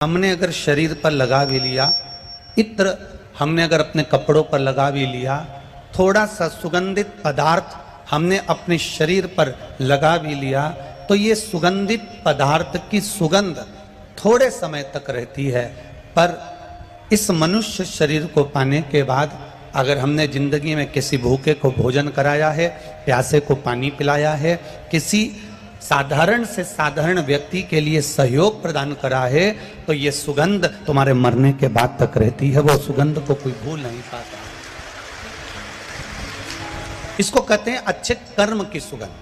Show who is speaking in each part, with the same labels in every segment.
Speaker 1: हमने अगर शरीर पर लगा भी लिया, इत्र हमने अगर अपने कपड़ों पर लगा भी लिया, थोड़ा सा सुगंधित पदार्थ हमने अपने शरीर पर लगा भी लिया, तो ये सुगंधित पदार्थ की सुगंध थोड़े समय तक रहती है। पर इस मनुष्य शरीर को पाने के बाद अगर हमने जिंदगी में किसी भूखे को भोजन कराया है, प्यासे को पानी पिलाया है, किसी साधारण से साधारण व्यक्ति के लिए सहयोग प्रदान करा है, तो ये सुगंध तुम्हारे मरने के बाद तक रहती है। वो सुगंध को कोई भूल नहीं पाता। इसको कहते हैं अच्छे कर्म की सुगंध,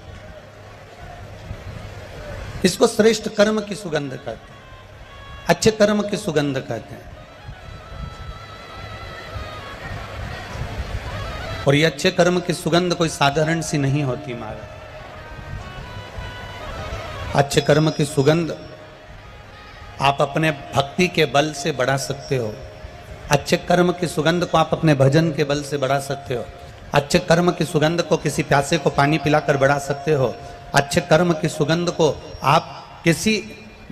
Speaker 1: इसको श्रेष्ठ कर्म की सुगंध कहते हैं, अच्छे कर्म की सुगंध कहते हैं। और ये अच्छे कर्म की सुगंध कोई साधारण सी नहीं होती महाराज। अच्छे कर्म की सुगंध आप अपने भक्ति के बल से बढ़ा सकते हो। अच्छे कर्म की सुगंध को आप अपने भजन के बल से बढ़ा सकते हो। अच्छे कर्म की सुगंध को किसी प्यासे को पानी पिलाकर बढ़ा सकते हो। अच्छे कर्म की सुगंध को आप किसी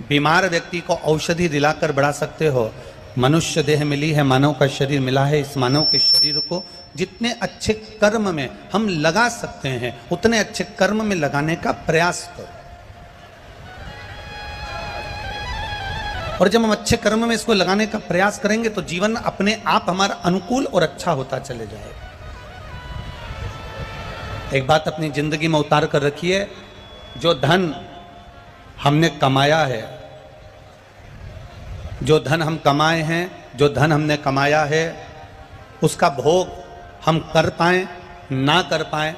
Speaker 1: बीमार व्यक्ति को औषधि दिलाकर बढ़ा सकते हो। मनुष्य देह मिली है, मानव का शरीर मिला है। इस मानव के शरीर को जितने अच्छे कर्म में हम लगा सकते हैं, उतने अच्छे कर्म में लगाने का प्रयास करो। और जब हम अच्छे कर्म में इसको लगाने का प्रयास करेंगे तो जीवन अपने आप हमारा अनुकूल और अच्छा होता चले जाएगा। एक बात अपनी जिंदगी में उतार कर रखिए, जो धन हमने कमाया है, जो धन हम कमाए हैं, जो धन हमने कमाया है, उसका भोग हम कर पाए ना कर पाए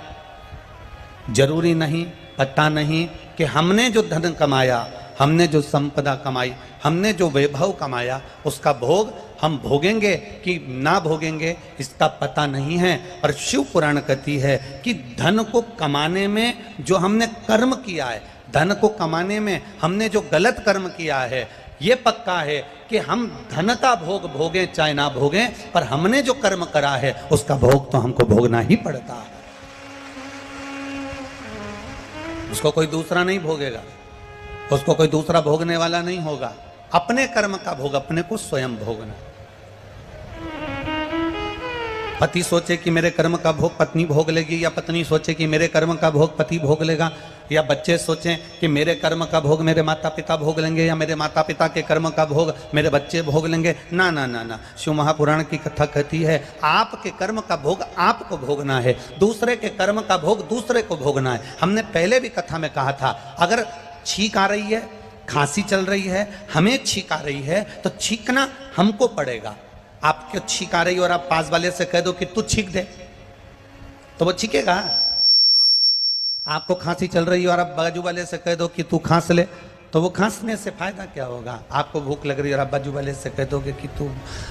Speaker 1: जरूरी नहीं। पता नहीं कि हमने जो धन कमाया, हमने जो संपदा कमाई, हमने जो वैभव कमाया, उसका भोग हम भोगेंगे कि ना भोगेंगे इसका पता नहीं है। पर शिव पुराण कहती है कि धन को कमाने में जो हमने कर्म किया है, धन को कमाने में हमने जो गलत कर्म किया है, ये पक्का है कि हम धन का भोग भोगें चाहे ना भोगें, पर हमने जो कर्म करा है उसका भोग तो हमको भोगना ही पड़ता है। उसको कोई दूसरा नहीं भोगेगा, उसको कोई दूसरा भोगने वाला नहीं होगा। अपने कर्म का भोग अपने को स्वयं भोगना। पति सोचे कि मेरे कर्म का भोग पत्नी भोग लेगी, या पत्नी सोचे कि मेरे कर्म का भोग पति भोग लेगा, या बच्चे सोचें कि मेरे कर्म का भोग मेरे माता पिता भोग लेंगे, या मेरे माता पिता के कर्म का भोग मेरे बच्चे भोग लेंगे। ना ना ना ना, शिव महापुराण की कथा कहती है आपके कर्म का भोग आपको भोगना है, दूसरे के कर्म का भोग दूसरे को भोगना है। हमने पहले भी कथा में कहा था, अगर छींक आ रही है, खांसी चल रही है, हमें छींक आ रही है, तो छींकना हमको पड़ेगा। आपको छींक आ रही है और आप पास वाले से कह दो कि तू छींक दे, तो वो छींकेगा। आपको खांसी चल रही है और आप बाजू वाले से कह दो कि तू खांस ले, तो वो खांसने से फायदा क्या होगा। आपको भूख लग रही है और आप बाजू वाले से कह दोगे कि तू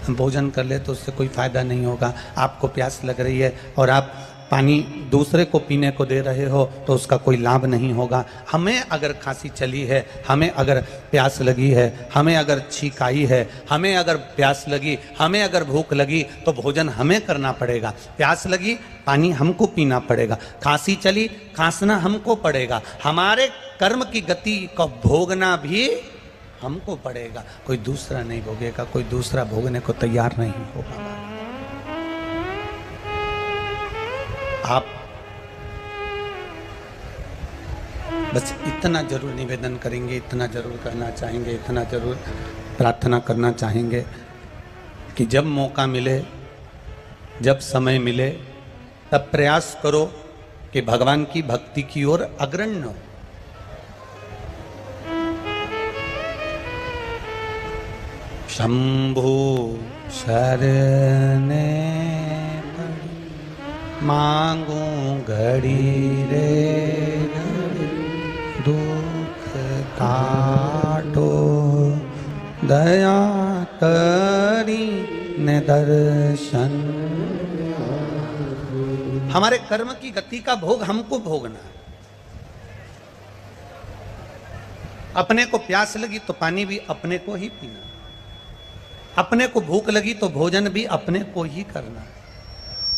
Speaker 1: भोजन कर ले, तो उससे कोई फायदा नहीं होगा। आपको प्यास लग रही है और आप पानी दूसरे को पीने को दे रहे हो, तो उसका कोई लाभ नहीं होगा। हमें अगर खांसी चली है, हमें अगर प्यास लगी है, हमें अगर छींक आई है, हमें अगर प्यास लगी, हमें अगर भूख लगी, तो भोजन हमें करना पड़ेगा। प्यास लगी, पानी हमको पीना पड़ेगा। खांसी चली, खांसना हमको पड़ेगा। हमारे कर्म की गति को भोगना भी हमको पड़ेगा, कोई दूसरा नहीं भोगेगा, कोई दूसरा भोगने को तैयार नहीं होगा। आप बस इतना जरूर निवेदन करेंगे, इतना जरूर करना चाहेंगे, इतना जरूर प्रार्थना करना चाहेंगे कि जब मौका मिले, जब समय मिले, तब प्रयास करो कि भगवान की भक्ति की ओर अग्रणी हो। शंभु शरणे मांगू घड़ी रे दुख काटो, दया करी ने दर्शन। हमारे कर्म की गति का भोग हमको भोगना है। अपने को प्यास लगी तो पानी भी अपने को ही पीना, अपने को भूख लगी तो भोजन भी अपने को ही करना है,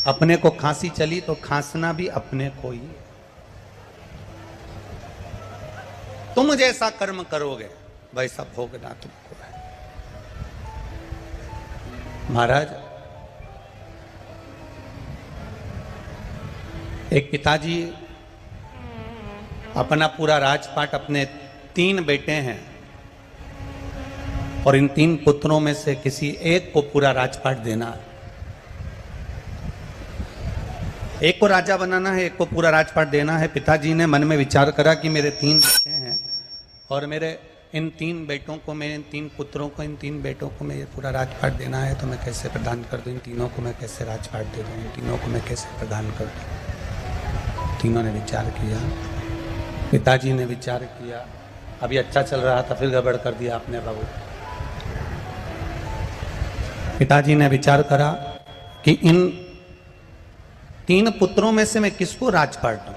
Speaker 1: अपने को खांसी चली तो खांसना भी अपने को ही। तुम जैसा कर्म करोगे वैसा भोगना तुमको है। महाराज, एक पिताजी अपना पूरा राजपाट, अपने 3 बेटे हैं और इन 3 पुत्रों में से किसी एक को पूरा राजपाट देना है। एक को राजा बनाना है, एक को पूरा राजपाट देना है। पिताजी ने मन में विचार करा कि मेरे 3 बेटे हैं और मेरे इन 3 बेटों को, मैं इन 3 पुत्रों को, इन 3 बेटों को मैं ये पूरा राजपाट देना है, तो मैं कैसे प्रदान कर दूं? इन तीनों को मैं कैसे राजपाट दे दूं? इन तीनों को मैं कैसे प्रदान कर दूं? तीनों ने विचार किया, पिताजी ने विचार किया। अभी अच्छा चल रहा था, फिर गड़बड़ कर दिया आपने बाबू। पिताजी ने विचार करा कि इन 3 पुत्रों में से मैं किसको राजपाट दूं?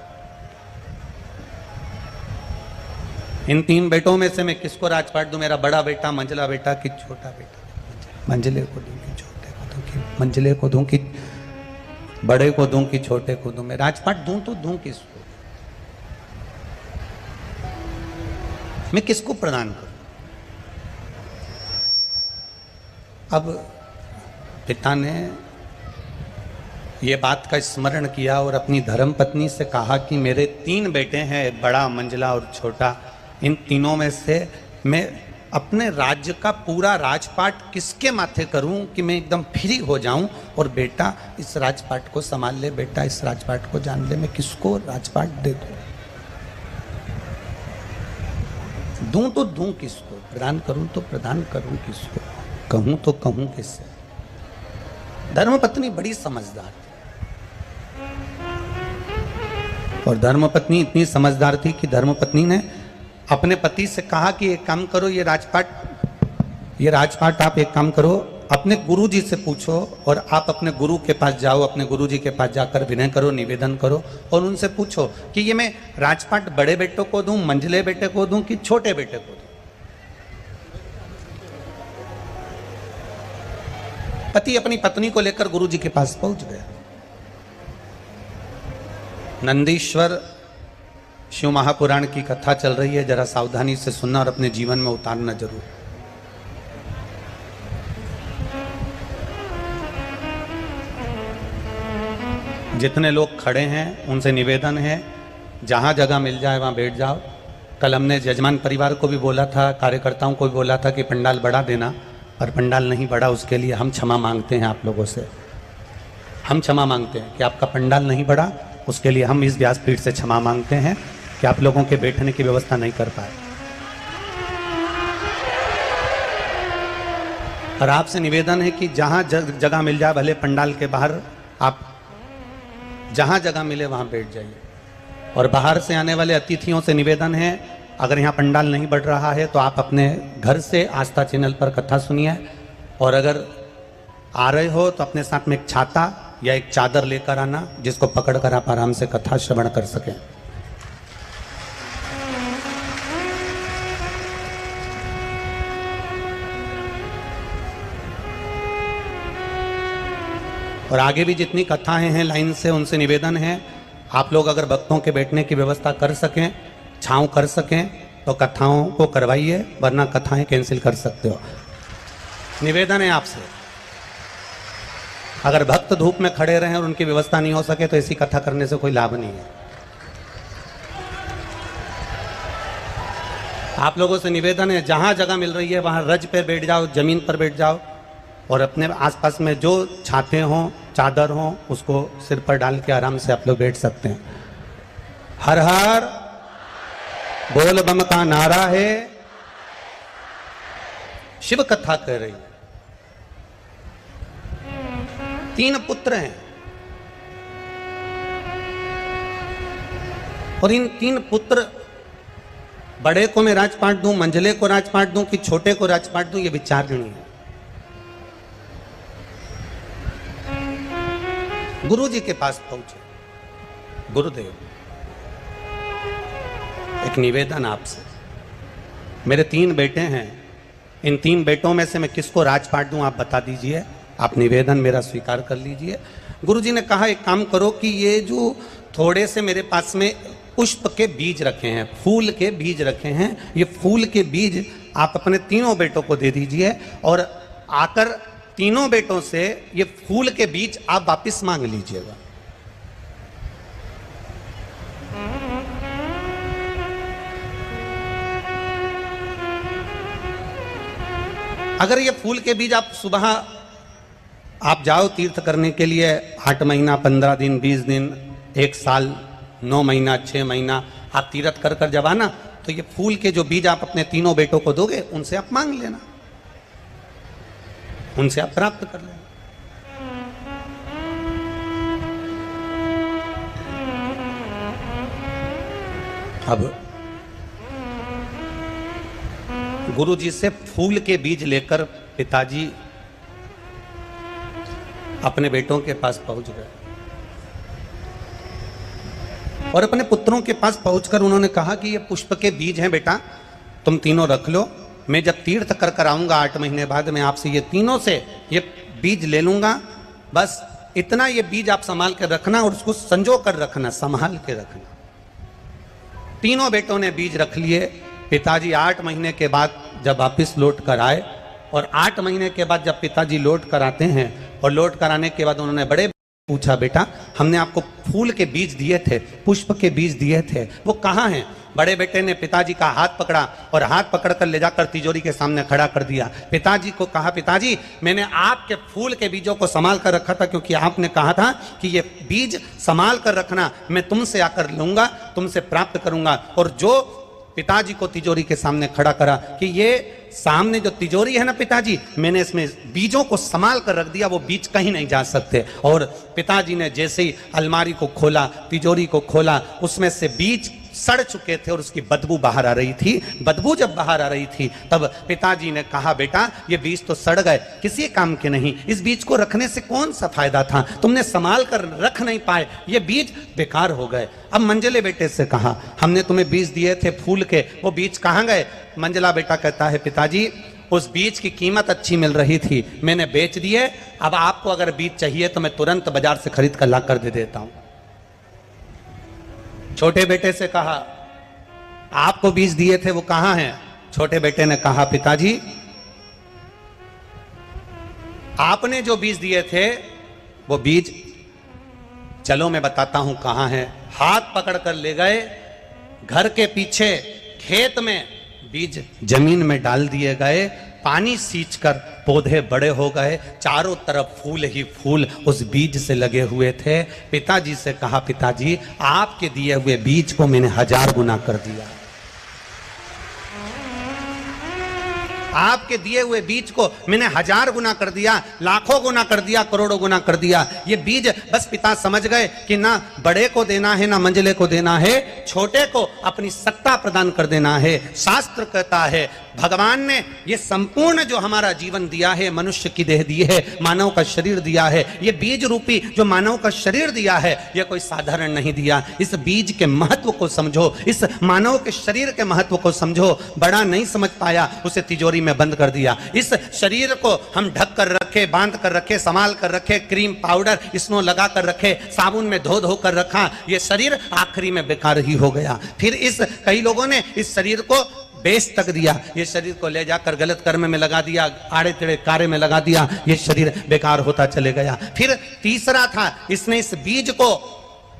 Speaker 1: इन 3 बेटों में से मैं किसको राजपाट दूं? मेरा बड़ा बेटा, मंझला बेटा कि छोटा बेटा? मंझले को दूं कि छोटे को दूं? कि मंझले को दूं कि बड़े को दूं कि छोटे को दूं? मैं राजपाट दूं तो दूं किसको? मैं किसको प्रदान करूं? अब पिता ने ये बात का स्मरण किया और अपनी धर्मपत्नी से कहा कि मेरे 3 बेटे हैं, बड़ा, मंझला और छोटा। इन तीनों में से मैं अपने राज्य का पूरा राजपाट किसके माथे करूं कि मैं एकदम फ्री हो जाऊं और बेटा इस राजपाट को संभाल ले, बेटा इस राजपाट को जान ले। मैं किसको राजपाट दे दूं तो दूं किसको? प्रदान करूं तो प्रदान करूं किसको? कहूं तो कहूं किससे? धर्मपत्नी बड़ी समझदार थी और धर्मपत्नी इतनी समझदार थी कि धर्मपत्नी ने अपने पति से कहा कि एक काम करो, ये राजपाट आप एक काम करो, अपने गुरुजी से पूछो और आप अपने गुरु के पास जाओ, अपने गुरुजी के पास जाकर विनय करो, निवेदन करो और उनसे पूछो कि ये मैं राजपाट बड़े बेटे को दूं, मंझले बेटे को दूं कि छोटे बेटे को दूं? पति अपनी पत्नी को लेकर गुरुजी के पास पहुंच गया। नंदीश्वर शिव महापुराण की कथा चल रही है, जरा सावधानी से सुनना और अपने जीवन में उतारना जरूर। जितने लोग खड़े हैं उनसे निवेदन है, जहां जगह मिल जाए वहां बैठ जाओ। कल हमने जजमान परिवार को भी बोला था, कार्यकर्ताओं को भी बोला था कि पंडाल बढ़ा देना, पर पंडाल नहीं बढ़ा। उसके लिए हम क्षमा मांगते हैं आप लोगों से। हम क्षमा मांगते हैं कि आपका पंडाल नहीं बढ़ा, उसके लिए हम इस व्यासपीठ से क्षमा मांगते हैं कि आप लोगों के बैठने की व्यवस्था नहीं कर पाए। और आपसे निवेदन है कि जहां जगह मिल जाए, भले पंडाल के बाहर, आप जहां जगह मिले वहां बैठ जाइए। और बाहर से आने वाले अतिथियों से निवेदन है, अगर यहाँ पंडाल नहीं बढ़ रहा है तो आप अपने घर से आस्था चैनल पर कथा सुनिए, और अगर आ रहे हो तो अपने साथ में एक छाता या एक चादर लेकर आना, जिसको पकड़कर आप आराम से कथा श्रवण कर सकें। और आगे भी जितनी कथाएं हैं लाइन से, उनसे निवेदन है आप लोग अगर भक्तों के बैठने की व्यवस्था कर सकें, छांव कर सकें तो कथाओं को करवाइए, वरना कथाएं कैंसिल कर सकते हो। निवेदन है आपसे। अगर भक्त धूप में खड़े रहें और उनकी व्यवस्था नहीं हो सके तो ऐसी कथा करने से कोई लाभ नहीं है। आप लोगों से निवेदन है, जहां जगह मिल रही है वहां रज पे बैठ जाओ, जमीन पर बैठ जाओ, और अपने आसपास में जो छाते हों, चादर हों, उसको सिर पर डाल के आराम से आप लोग बैठ सकते हैं। हर हर बोल बम का नारा है। शिव कथा कह रही है। 3 पुत्र हैं और इन 3 पुत्र, बड़े को मैं राजपाट दूं, मंझले को राजपाट दूं कि छोटे को राजपाट दूं, ये विचारणी है। गुरु जी के पास पहुंचे। गुरुदेव, एक निवेदन आपसे, मेरे 3 बेटे हैं, इन 3 बेटों में से मैं किसको राजपाट दूं आप बता दीजिए। आप निवेदन मेरा स्वीकार कर लीजिए। गुरु जी ने कहा एक काम करो कि ये जो थोड़े से मेरे पास में पुष्प के बीज रखे हैं, फूल के बीज रखे हैं, ये फूल के बीज आप अपने 3 बेटों को दे दीजिए और आकर तीनों बेटों से ये फूल के बीज आप वापिस मांग लीजिएगा। अगर ये फूल के बीज आप सुबह आप जाओ तीर्थ करने के लिए, 8 महीना 15 दिन 20 दिन 1 साल 9 महीना 6 महीना आप तीर्थ कर कर जब आना, तो ये फूल के जो बीज आप अपने तीनों बेटों को दोगे, उनसे आप मांग लेना, उनसे आप प्राप्त कर लेना। अब गुरु जी से फूल के बीज लेकर पिताजी अपने बेटों के पास पहुंच गए और अपने पुत्रों के पास पहुंचकर उन्होंने कहा कि ये पुष्प के बीज हैं बेटा, तुम तीनों रख लो, मैं जब तीर्थ कर कर आऊंगा 8 महीने बाद मैं आपसे ये तीनों से ये बीज ले लूंगा, बस इतना ये बीज आप संभाल कर रखना और उसको संजो कर रखना, संभाल के रखना। तीनों बेटों ने बीज रख लिए। पिताजी 8 महीने के बाद जब वापिस लौट कर आए, और 8 महीने के बाद जब पिताजी लौट कर आते हैं और लौट कर आने के बाद उन्होंने बड़े पूछा, बेटा हमने आपको फूल के बीज दिए थे, पुष्प के बीज दिए थे, वो कहाँ हैं? बड़े बेटे ने पिताजी का हाथ पकड़ा और हाथ पकड़कर ले जाकर तिजोरी के सामने खड़ा कर दिया। पिताजी को कहा, पिताजी मैंने आपके फूल के बीजों को संभाल कर रखा था, क्योंकि आपने कहा था कि ये बीज संभाल कर रखना, मैं तुमसे आकर लूंगा, तुमसे प्राप्त करूंगा। और जो पिताजी को तिजोरी के सामने खड़ा करा कि ये सामने जो तिजोरी है ना पिताजी, मैंने इसमें बीजों को संभाल कर रख दिया, वो बीज कहीं नहीं जा सकते। और पिताजी ने जैसे ही अलमारी को खोला, तिजोरी को खोला, उसमें से बीज सड़ चुके थे और उसकी बदबू बाहर आ रही थी। बदबू जब बाहर आ रही थी तब पिताजी ने कहा, बेटा ये बीज तो सड़ गए, किसी काम के नहीं, इस बीज को रखने से कौन सा फायदा था, तुमने संभाल कर रख नहीं पाए, ये बीज बेकार हो गए। अब मंजले बेटे से कहा, हमने तुम्हें बीज दिए थे फूल के, वो बीज कहाँ गए? मंजला बेटा कहता है, पिताजी उस बीज की कीमत अच्छी मिल रही थी, मैंने बेच दिए, अब आपको अगर बीज चाहिए तो मैं तुरंत बाजार से खरीद कर ला कर दे देता हूं। छोटे बेटे से कहा, आपको बीज दिए थे वो कहां हैं? छोटे बेटे ने कहा, पिताजी आपने जो बीज दिए थे वो बीज, चलो मैं बताता हूं कहां है। हाथ पकड़कर ले गए, घर के पीछे खेत में बीज जमीन में डाल दिए गए, पानी सींचकर पौधे बड़े हो गए, चारों तरफ फूल ही फूल उस बीज से लगे हुए थे। पिताजी से कहा, पिताजी आपके दिए हुए बीज को मैंने 1000 गुना कर दिया, आपके दिए हुए बीज को मैंने 1000 गुना कर दिया, लाखों गुना कर दिया, करोड़ों गुना कर दिया। ये बीज बस पिता समझ गए कि ना बड़े को देना है ना मंझले को देना है, छोटे को अपनी सत्ता प्रदान कर देना है। शास्त्र कहता है भगवान ने ये संपूर्ण जो हमारा जीवन दिया है, मनुष्य की देह दी है, मानव का शरीर दिया है, ये बीज रूपी जो मानव का शरीर दिया है, ये कोई साधारण नहीं दिया। इस बीज के महत्व को समझो, इस मानव के शरीर के महत्व को समझो। बड़ा नहीं समझ पाया, उसे तिजोरी में बंद कर दिया। इस शरीर को हम ढक कर रखे, बांध कर रखे, संभाल कर रखे, क्रीम पाउडर स्नो लगा कर रखे, साबुन में धो धो कर रखा, ये शरीर आखिरी में बेकार ही हो गया। फिर इस कई लोगों ने इस शरीर को बेच तक दिया, ये शरीर को ले जाकर गलत कर्म में लगा दिया, आड़े टेढ़े कार्य में लगा दिया, ये शरीर बेकार होता चले गया। फिर तीसरा था, इसने इस बीज को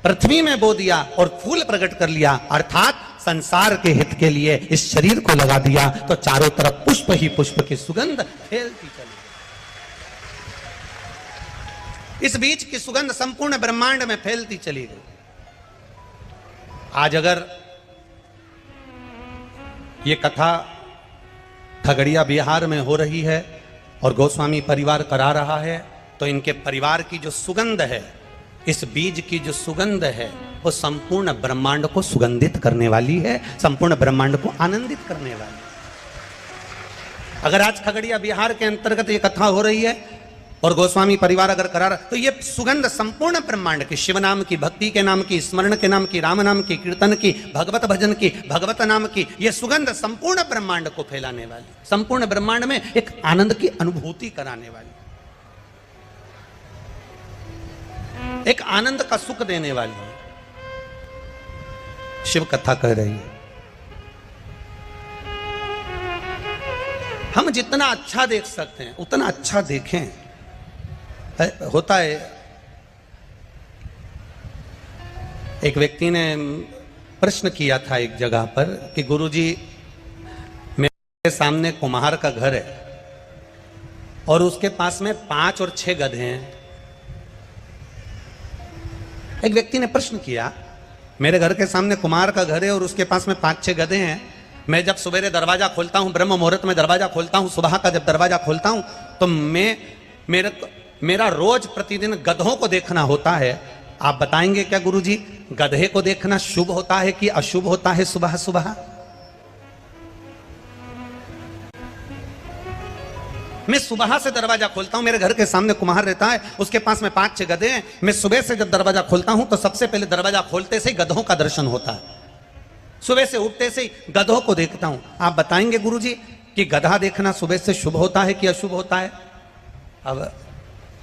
Speaker 1: पृथ्वी में बो दिया और फूल प्रकट कर लिया, अर्थात संसार के हित के लिए इस शरीर को लगा दिया, तो चारों तरफ पुष्प ही पुष्प की सुगंध फैलती चली। इस बीज की सुगंध संपूर्ण ब्रह्मांड में फैलती चली गई। आज अगर ये कथा खगड़िया बिहार में हो रही है और गोस्वामी परिवार करा रहा है, तो इनके परिवार की जो सुगंध है, इस बीज की जो सुगंध है, वो संपूर्ण ब्रह्मांड को सुगंधित करने वाली है, संपूर्ण ब्रह्मांड को आनंदित करने वाली है। अगर आज खगड़िया बिहार के अंतर्गत ये कथा हो रही है और गोस्वामी परिवार अगर करा रहा, तो ये सुगंध संपूर्ण ब्रह्मांड की, शिव नाम की, भक्ति के नाम की, स्मरण के नाम की, राम नाम की, कीर्तन की, भगवत भजन की, भगवत नाम की, ये सुगंध संपूर्ण ब्रह्मांड को फैलाने वाली, संपूर्ण ब्रह्मांड में एक आनंद की अनुभूति कराने वाली, एक आनंद का सुख देने वाली है। शिव कथा कह रही है। हम जितना अच्छा देख सकते हैं उतना अच्छा देखें। होता है, एक व्यक्ति ने प्रश्न किया था एक जगह पर कि गुरुजी मेरे सामने कुम्हार का घर है और उसके पास में 5 और 6 गधे हैं। एक व्यक्ति ने प्रश्न किया, मेरे घर के सामने कुम्हार का घर है और उसके पास में 5-6 गधे हैं, मैं जब सवेरे दरवाजा खोलता हूं, ब्रह्म मुहूर्त में दरवाजा खोलता हूं, सुबह का जब दरवाजा खोलता हूं तो मेरा रोज प्रतिदिन गधों को देखना होता है। आप बताएंगे क्या गुरुजी, गधे को देखना शुभ होता है कि अशुभ होता है सुबह सुबह? मैं सुबह से दरवाजा खोलता हूं, मेरे घर के सामने कुम्हार रहता है, उसके पास में 5-6 गधे हैं। मैं सुबह से जब दरवाजा खोलता हूं तो सबसे पहले दरवाजा खोलते से ही गधों का दर्शन होता है। सुबह से उठते से ही गधों को देखता हूं। आप बताएंगे गुरुजी कि गधा देखना सुबह से शुभ होता है कि अशुभ होता है? अब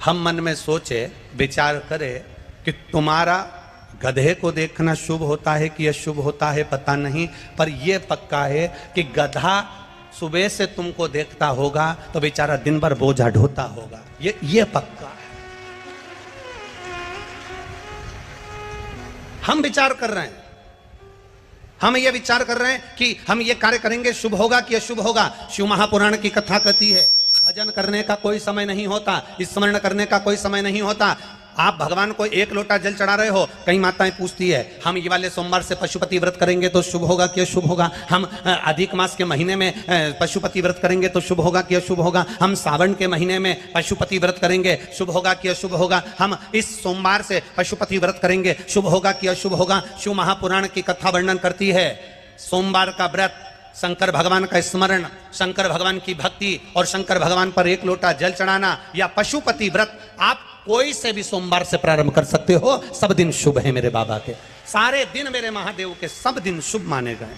Speaker 1: हम मन में सोचे, विचार करें कि तुम्हारा गधे को देखना शुभ होता है कि अशुभ होता है पता नहीं, पर यह पक्का है कि गधा सुबह से तुमको देखता होगा तो बेचारा दिन भर बोझा ढोता होगा। ये पक्का है। हम विचार कर रहे हैं, हम ये विचार कर रहे हैं कि हम ये कार्य करेंगे, शुभ होगा कि अशुभ होगा। शिव महापुराण की कथा कहती है, भजन करने का कोई समय नहीं होता, स्मरण करने का कोई समय नहीं होता। आप भगवान को 1 लोटा जल चढ़ा रहे हो, कई माताएं पूछती है हम ये वाले सोमवार से पशुपति व्रत करेंगे तो शुभ होगा कि अशुभ होगा? हम अधिक मास के महीने में पशुपति व्रत करेंगे तो शुभ होगा कि अशुभ होगा? हम सावन के महीने में पशुपति व्रत करेंगे, शुभ होगा कि अशुभ होगा? हम इस सोमवार से पशुपति व्रत करेंगे, शुभ होगा कि अशुभ होगा? शिव महापुराण की कथा वर्णन करती है, सोमवार का व्रत, शंकर भगवान का स्मरण, शंकर भगवान की भक्ति और शंकर भगवान पर 1 लोटा जल चढ़ाना या पशुपति व्रत, आप कोई से भी सोमवार से प्रारंभ कर सकते हो। सब दिन शुभ है मेरे बाबा के, सारे दिन मेरे महादेव के सब दिन शुभ माने गए।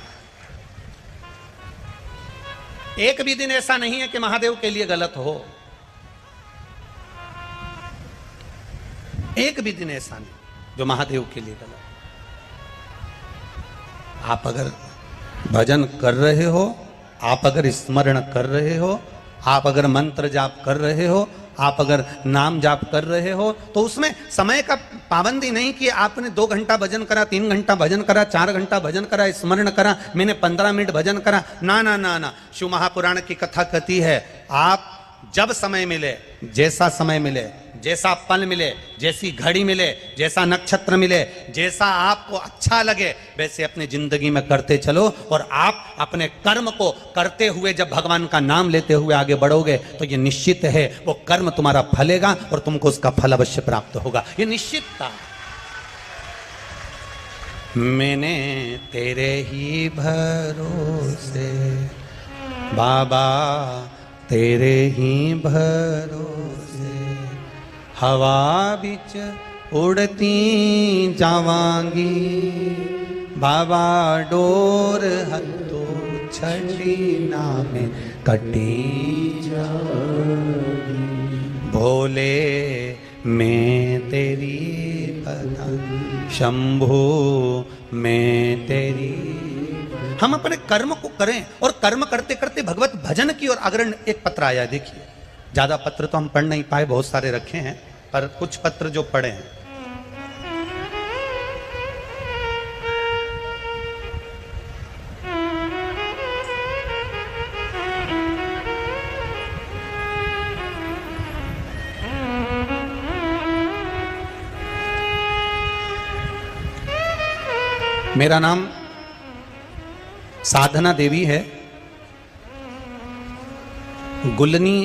Speaker 1: एक भी दिन ऐसा नहीं है कि महादेव के लिए गलत हो, एक भी दिन ऐसा नहीं जो महादेव के लिए गलत। आप अगर भजन कर रहे हो, आप अगर स्मरण कर रहे हो, आप अगर मंत्र जाप कर रहे हो, आप अगर नाम जाप कर रहे हो, तो उसमें समय का पाबंदी नहीं कि आपने 2 घंटा भजन करा, 3 घंटा भजन करा, 4 घंटा भजन करा, स्मरण करा, मैंने 15 मिनट भजन करा। ना ना ना ना, शिव महापुराण की कथा कहती है, आप जब समय मिले, जैसा समय मिले, जैसा पल मिले, जैसी घड़ी मिले, जैसा नक्षत्र मिले, जैसा आपको अच्छा लगे, वैसे अपनी जिंदगी में करते चलो। और आप अपने कर्म को करते हुए जब भगवान का नाम लेते हुए आगे बढ़ोगे तो ये निश्चित है वो कर्म तुम्हारा फलेगा और तुमको उसका फल अवश्य प्राप्त होगा, ये निश्चित था। मैंने तेरे ही भरोसे बाबा, तेरे ही भरोसे हवा बिच उड़ती जावांगी, बाबा डोर हथो छड़ी नामे कटी जावांगी। भोले मैं तेरी पदा, शंभो मैं तेरी। हम अपने कर्म को करें और कर्म करते करते भगवत भजन की ओर अग्रणी। एक पत्र आया, देखिए, ज्यादा पत्र तो हम पढ़ नहीं पाए, बहुत सारे रखे हैं, पर कुछ पत्र जो पढ़े हैं। मेरा नाम साधना देवी है, गुलनी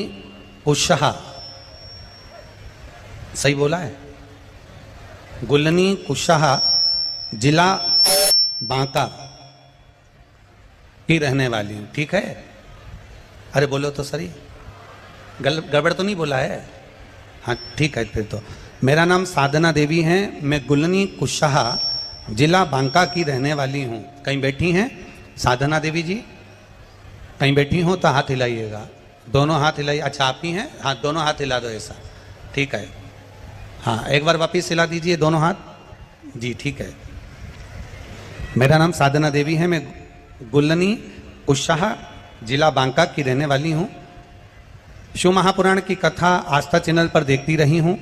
Speaker 1: कुशहा, सही बोला है? गुलनी कुशहा, जिला बांका की रहने वाली हूं, ठीक है? अरे बोलो तो सही, गड़बड़ तो नहीं बोला है? हाँ ठीक है फिर तो। मेरा नाम साधना देवी है, मैं गुलनी कुशहा, जिला बांका की रहने वाली हूं। कहीं बैठी हैं साधना देवी जी? कहीं बैठी हो तो हाथ हिलाइएगा, दोनों हाथ हिलाइए। अच्छा आप ही हैं? हाँ दोनों हाथ हिला दो, ऐसा ठीक है। हाँ एक बार वापिस हिला दीजिए दोनों हाथ जी, ठीक है। मेरा नाम साधना देवी है, मैं गुलनी कुशहा, जिला बांका की रहने वाली हूँ। शिव महापुराण की कथा आस्था चैनल पर देखती रही हूं।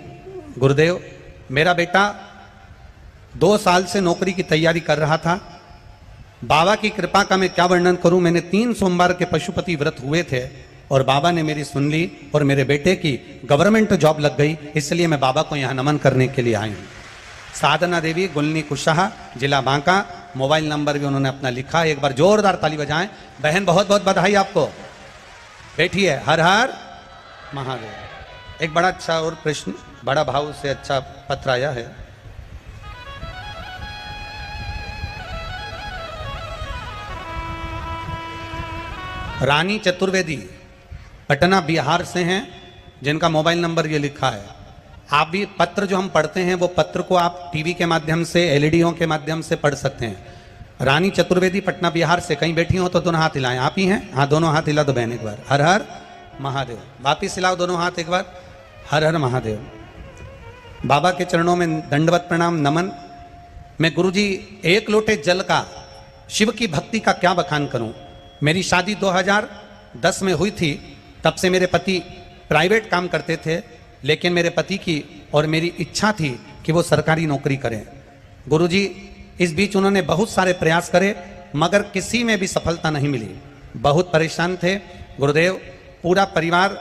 Speaker 1: गुरुदेव, मेरा बेटा 2 साल से नौकरी की तैयारी कर रहा था। बाबा की कृपा का मैं क्या वर्णन करूं। मैंने 3 सोमवार के पशुपति व्रत हुए थे और बाबा ने मेरी सुन ली और मेरे बेटे की गवर्नमेंट जॉब लग गई। इसलिए मैं बाबा को यहाँ नमन करने के लिए आई हूँ। साधना देवी, गुलनी कुशाहा, जिला बांका। मोबाइल नंबर भी उन्होंने अपना लिखा। एक बार जोरदार ताली बजाएं। बहन, बहुत बहुत बधाई आपको। बैठिए। हर हर महादेव। एक बड़ा अच्छा और प्रश्न, बड़ा भाव से अच्छा पत्र आया है। रानी चतुर्वेदी पटना बिहार से हैं, जिनका मोबाइल नंबर ये लिखा है। आप भी पत्र जो हम पढ़ते हैं वो पत्र को आप टीवी के माध्यम से, एलईडीओं के माध्यम से पढ़ सकते हैं। रानी चतुर्वेदी पटना बिहार से। कहीं बैठी हो तो दोनों हाथ हिलाएं। आप ही हैं? हाँ, दोनों हाथ हिला दो बहन एक बार। हर हर महादेव। वापिस हिलाओ दोनों हाथ एक बार। हर हर महादेव। बाबा के चरणों में दंडवत प्रणाम, नमन। मैं गुरुजी, 1 लोटे जल का शिव की भक्ति का क्या बखान करूं। मेरी शादी 2010 में हुई थी। तब से मेरे पति प्राइवेट काम करते थे, लेकिन मेरे पति की और मेरी इच्छा थी कि वो सरकारी नौकरी करें। गुरुजी, इस बीच उन्होंने बहुत सारे प्रयास करे, मगर किसी में भी सफलता नहीं मिली। बहुत परेशान थे। गुरुदेव, पूरा परिवार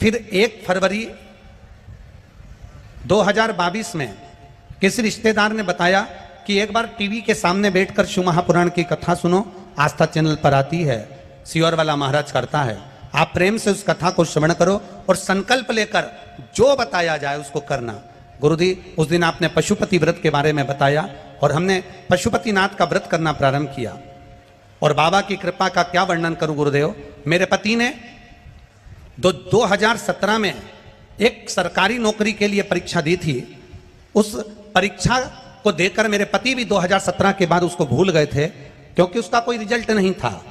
Speaker 1: फिर 1 फरवरी 2022 में किसी रिश्तेदार ने बताया कि एक बार टीवी के सामने बैठकर शिव महापुराण की कथा सुनो, आस्था चैनल पर आती है, सियोर वाला महाराज करता है। आप प्रेम से उस कथा को श्रवण करो और संकल्प लेकर जो बताया जाए उसको करना। गुरुजी, उस दिन आपने पशुपति व्रत के बारे में बताया और हमने पशुपतिनाथ का व्रत करना प्रारंभ किया। और बाबा की कृपा का क्या वर्णन करूं गुरुदेव। मेरे पति ने 2017 में एक सरकारी नौकरी के लिए परीक्षा दी थी। उस परीक्षा को देकर मेरे पति भी 2017 के बाद उसको भूल गए थे, क्योंकि उसका कोई रिजल्ट नहीं था।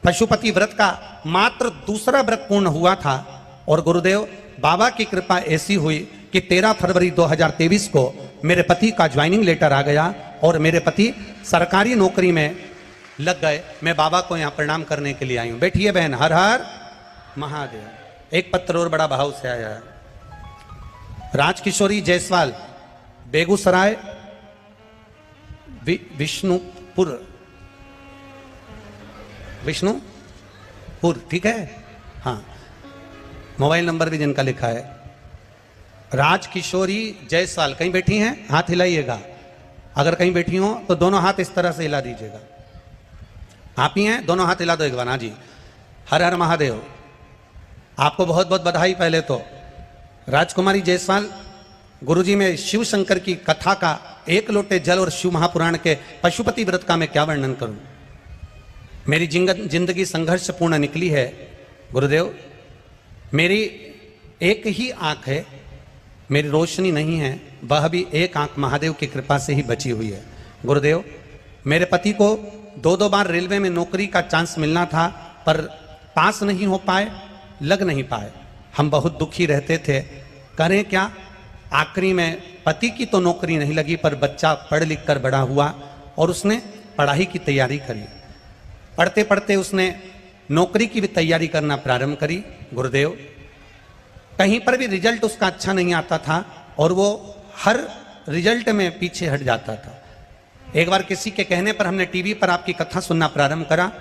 Speaker 1: पशुपति व्रत का मात्र 2रा व्रत पूर्ण हुआ था। और गुरुदेव, बाबा की कृपा ऐसी हुई कि 13 फरवरी 2023 को मेरे पति का ज्वाइनिंग लेटर आ गया और मेरे पति सरकारी नौकरी में लग गए। मैं बाबा को यहाँ प्रणाम करने के लिए आई हूँ। बैठिए बहन। हर हर महादेव। एक पत्र और बड़ा भाव से आया है। राजकिशोरी जायसवाल, बेगूसराय विष्णुपुर, ठीक है। हाँ, मोबाइल नंबर भी जिनका लिखा है। राजकिशोरी जायसवाल, कहीं बैठी हैं? हाथ हिलाइएगा। अगर कहीं बैठी हो तो दोनों हाथ इस तरह से हिला दीजिएगा। आप ही हैं? दोनों हाथ हिला दो एक बार। हाँ जी। हर हर महादेव। आपको बहुत बहुत बधाई। पहले तो राजकुमारी जायसवाल, गुरुजी, में शिव शंकर की कथा का 1 लोटे जल और शिव महापुराण के पशुपति व्रत का मैं क्या वर्णन करूं। मेरी जिंदगी संघर्षपूर्ण निकली है गुरुदेव। मेरी एक ही आंख है, मेरी रोशनी नहीं है, वह भी एक आंख महादेव की कृपा से ही बची हुई है। गुरुदेव, मेरे पति को 2 बार रेलवे में नौकरी का चांस मिलना था, पर पास नहीं हो पाए, लग नहीं पाए। हम बहुत दुखी रहते थे, करें क्या। आखिरी में पति की तो नौकरी नहीं लगी, पर बच्चा पढ़ लिख कर बड़ा हुआ और उसने पढ़ाई की तैयारी करी। पढ़ते पढ़ते उसने नौकरी की भी तैयारी करना प्रारंभ करी। गुरुदेव, कहीं पर भी रिजल्ट उसका अच्छा नहीं आता था और वो हर रिजल्ट में पीछे हट जाता था। एक बार किसी के कहने पर हमने टीवी पर आपकी कथा सुनना प्रारंभ करा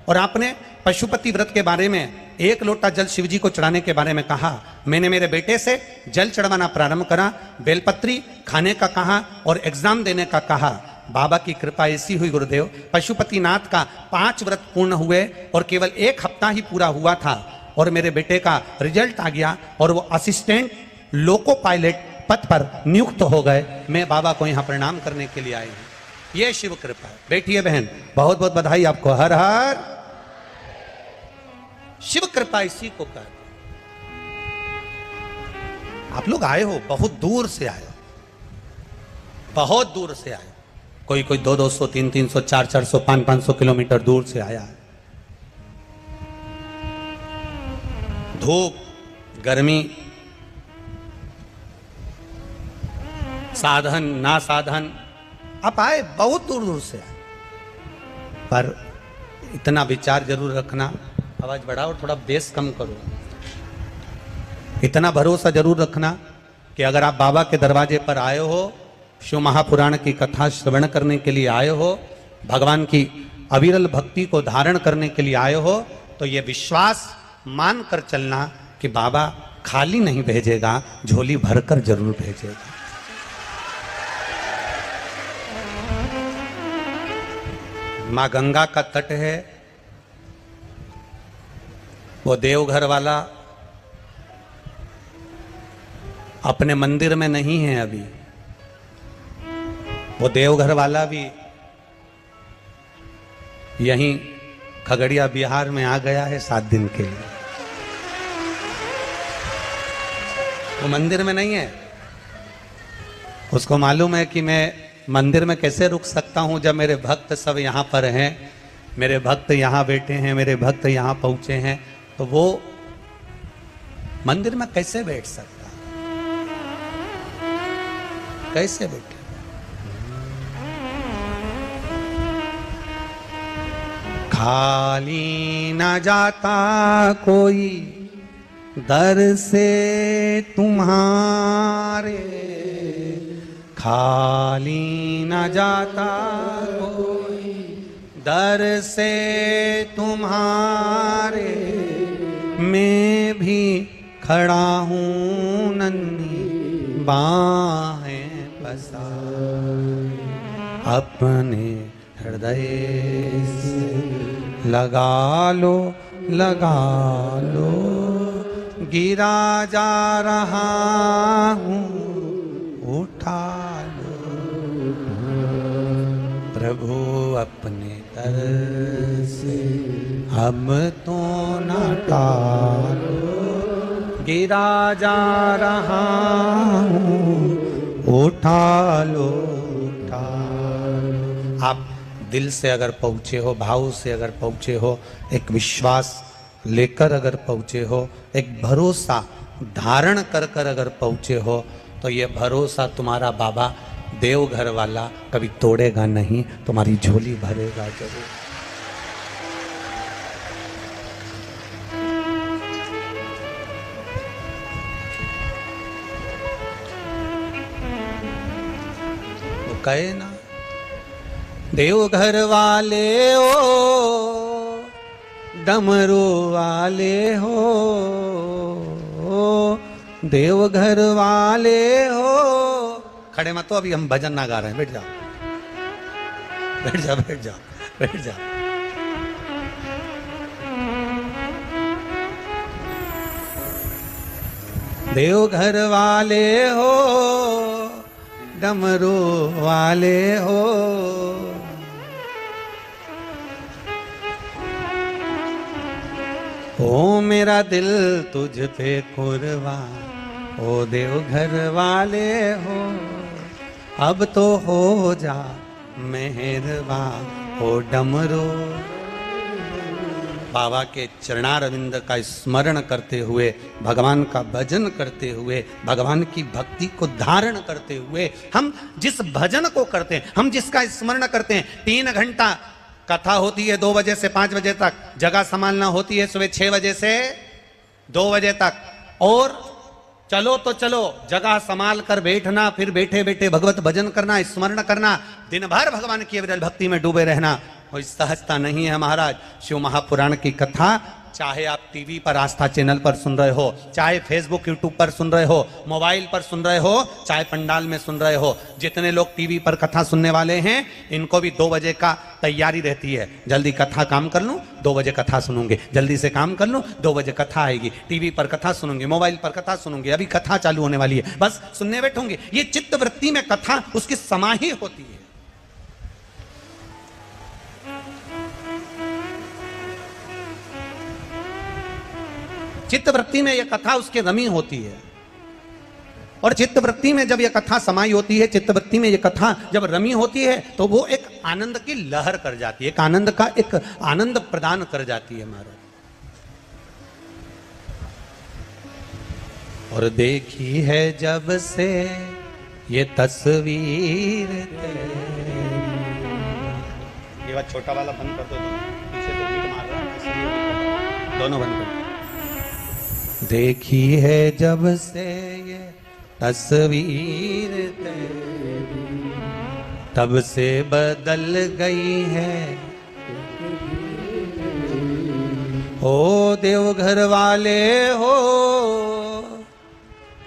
Speaker 1: और आपने पशुपति व्रत के बारे में 1 लोटा जल शिव जी को चढ़ाने के बारे में कहा। मैंने मेरे बेटे से जल चढ़वाना प्रारंभ करा, बेलपत्री खाने का कहा और एग्जाम देने का कहा। बाबा की कृपा ऐसी हुई गुरुदेव, पशुपतिनाथ का 5 व्रत पूर्ण हुए और केवल 1 हफ्ता ही पूरा हुआ था और मेरे बेटे का रिजल्ट आ गया और वो असिस्टेंट लोको पायलट पद पर नियुक्त हो गए। मैं बाबा को यहाँ प्रणाम करने के लिए आई हूँ। ये शिव कृपा है। बैठिए बहन, बहुत बहुत बधाई आपको। हर हर। शिव कृपा इसी को कहते। आप लोग आए हो, बहुत दूर से आए हो, बहुत दूर से आए। कोई 200, 300, 400, 500 किलोमीटर दूर से आया है। धूप, गर्मी, साधन ना साधन, आप आए, बहुत दूर दूर से आए। पर इतना विचार जरूर रखना, आवाज बढ़ाओ, थोड़ा बेस कम करो। इतना भरोसा जरूर रखना कि अगर आप बाबा के दरवाजे पर आए हो, शिव महापुराण की कथा श्रवण करने के लिए आए हो, भगवान की अविरल भक्ति को धारण करने के लिए आए हो, तो ये विश्वास मान कर चलना कि बाबा खाली नहीं भेजेगा, झोली भरकर जरूर भेजेगा। मां गंगा का तट है, वो देवघर वाला अपने मंदिर में नहीं है अभी, वो देवघर वाला भी यहीं खगड़िया बिहार में आ गया है 7 दिन के लिए। वो मंदिर में नहीं है, उसको मालूम है कि मैं मंदिर में कैसे रुक सकता हूं जब मेरे भक्त सब यहां पर हैं, मेरे भक्त यहां बैठे हैं, मेरे भक्त यहां पहुंचे हैं, तो वो मंदिर में कैसे बैठ सकता, कैसे बैठे। खाली न जाता कोई दर से तुम्हारे, खाली न जाता कोई दर से तुम्हारे, मैं भी खड़ा हूँ नन्ही बाहें पसारे, अपने हृदय से लगा लो, लगा लो, गिरा जा रहा हूँ उठा लो, प्रभु अपने दर से अब तो न टालो, गिरा जा रहा हूँ उठा लो, उठा लो। आप दिल से अगर पहुँचे हो, भाव से अगर पहुँचे हो, एक विश्वास लेकर अगर पहुँचे हो, एक भरोसा धारण कर कर अगर पहुँचे हो, तो ये भरोसा तुम्हारा बाबा देवघर वाला कभी तोड़ेगा नहीं, तुम्हारी झोली भरेगा जरूर। वो कहे ना, देवघर वाले हो, डमरू वाले हो, देवघर वाले हो। खड़े मत तो, अभी हम भजन ना गा रहे हैं, बैठ जाओ, बैठ जाओ, बैठ जाओ, बैठ जाओ। देवघर वाले हो, डमरू वाले हो, ओ मेरा दिल तुझ पे कुर्बान, ओ देवघर वाले हो, अब तो हो जा मेहरबान, ओ डमरू। बाबा के चरणारविंद का स्मरण करते हुए, भगवान का भजन करते हुए, भगवान की भक्ति को धारण करते हुए, हम जिस भजन को करते हैं, हम जिसका स्मरण करते हैं, 3 घंटा कथा होती है 2 बजे से 5 बजे तक, जगह संभालना होती है सुबह 6 बजे से 2 बजे तक, और चलो तो चलो जगह संभाल कर बैठना, फिर बैठे बैठे भगवत भजन करना, स्मरण करना, दिन भर भगवान की विरल भक्ति में डूबे रहना, कोई सहजता नहीं है महाराज। शिव महापुराण की कथा चाहे आप टीवी पर आस्था चैनल पर सुन रहे हो, चाहे फेसबुक यूट्यूब पर सुन रहे हो, मोबाइल पर सुन रहे हो, चाहे पंडाल में सुन रहे हो, जितने लोग टीवी पर कथा सुनने वाले हैं, इनको भी 2 बजे का तैयारी रहती है। जल्दी कथा काम कर लूं, 2 बजे कथा सुनूंगे, जल्दी से काम कर लूं, 2 बजे कथा आएगी, टीवी पर कथा सुनूंगे, मोबाइल पर कथा सुनूंगे, अभी कथा चालू होने वाली है, बस सुनने बैठूंगे। ये चित्त वृत्ति में कथा उसकी समाही होती है। चित्तवृत्ति में यह कथा उसके रमी होती है, और चित्तवृत्ति में जब यह कथा समाई होती है, चित्तवृत्ति में यह कथा जब रमी होती है, तो वो एक आनंद की लहर कर जाती है, एक आनंद का एक आनंद प्रदान कर जाती है महाराज। और देखी है जब से ये तस्वीर तेरी, ये बात छोटा वाला बंद कर दो, पीछे तो बीट मार रहा है, दोनों बंद कर। देखी है जब से ये तस्वीर तेरी, तब से बदल गई है। हो देवघर वाले हो,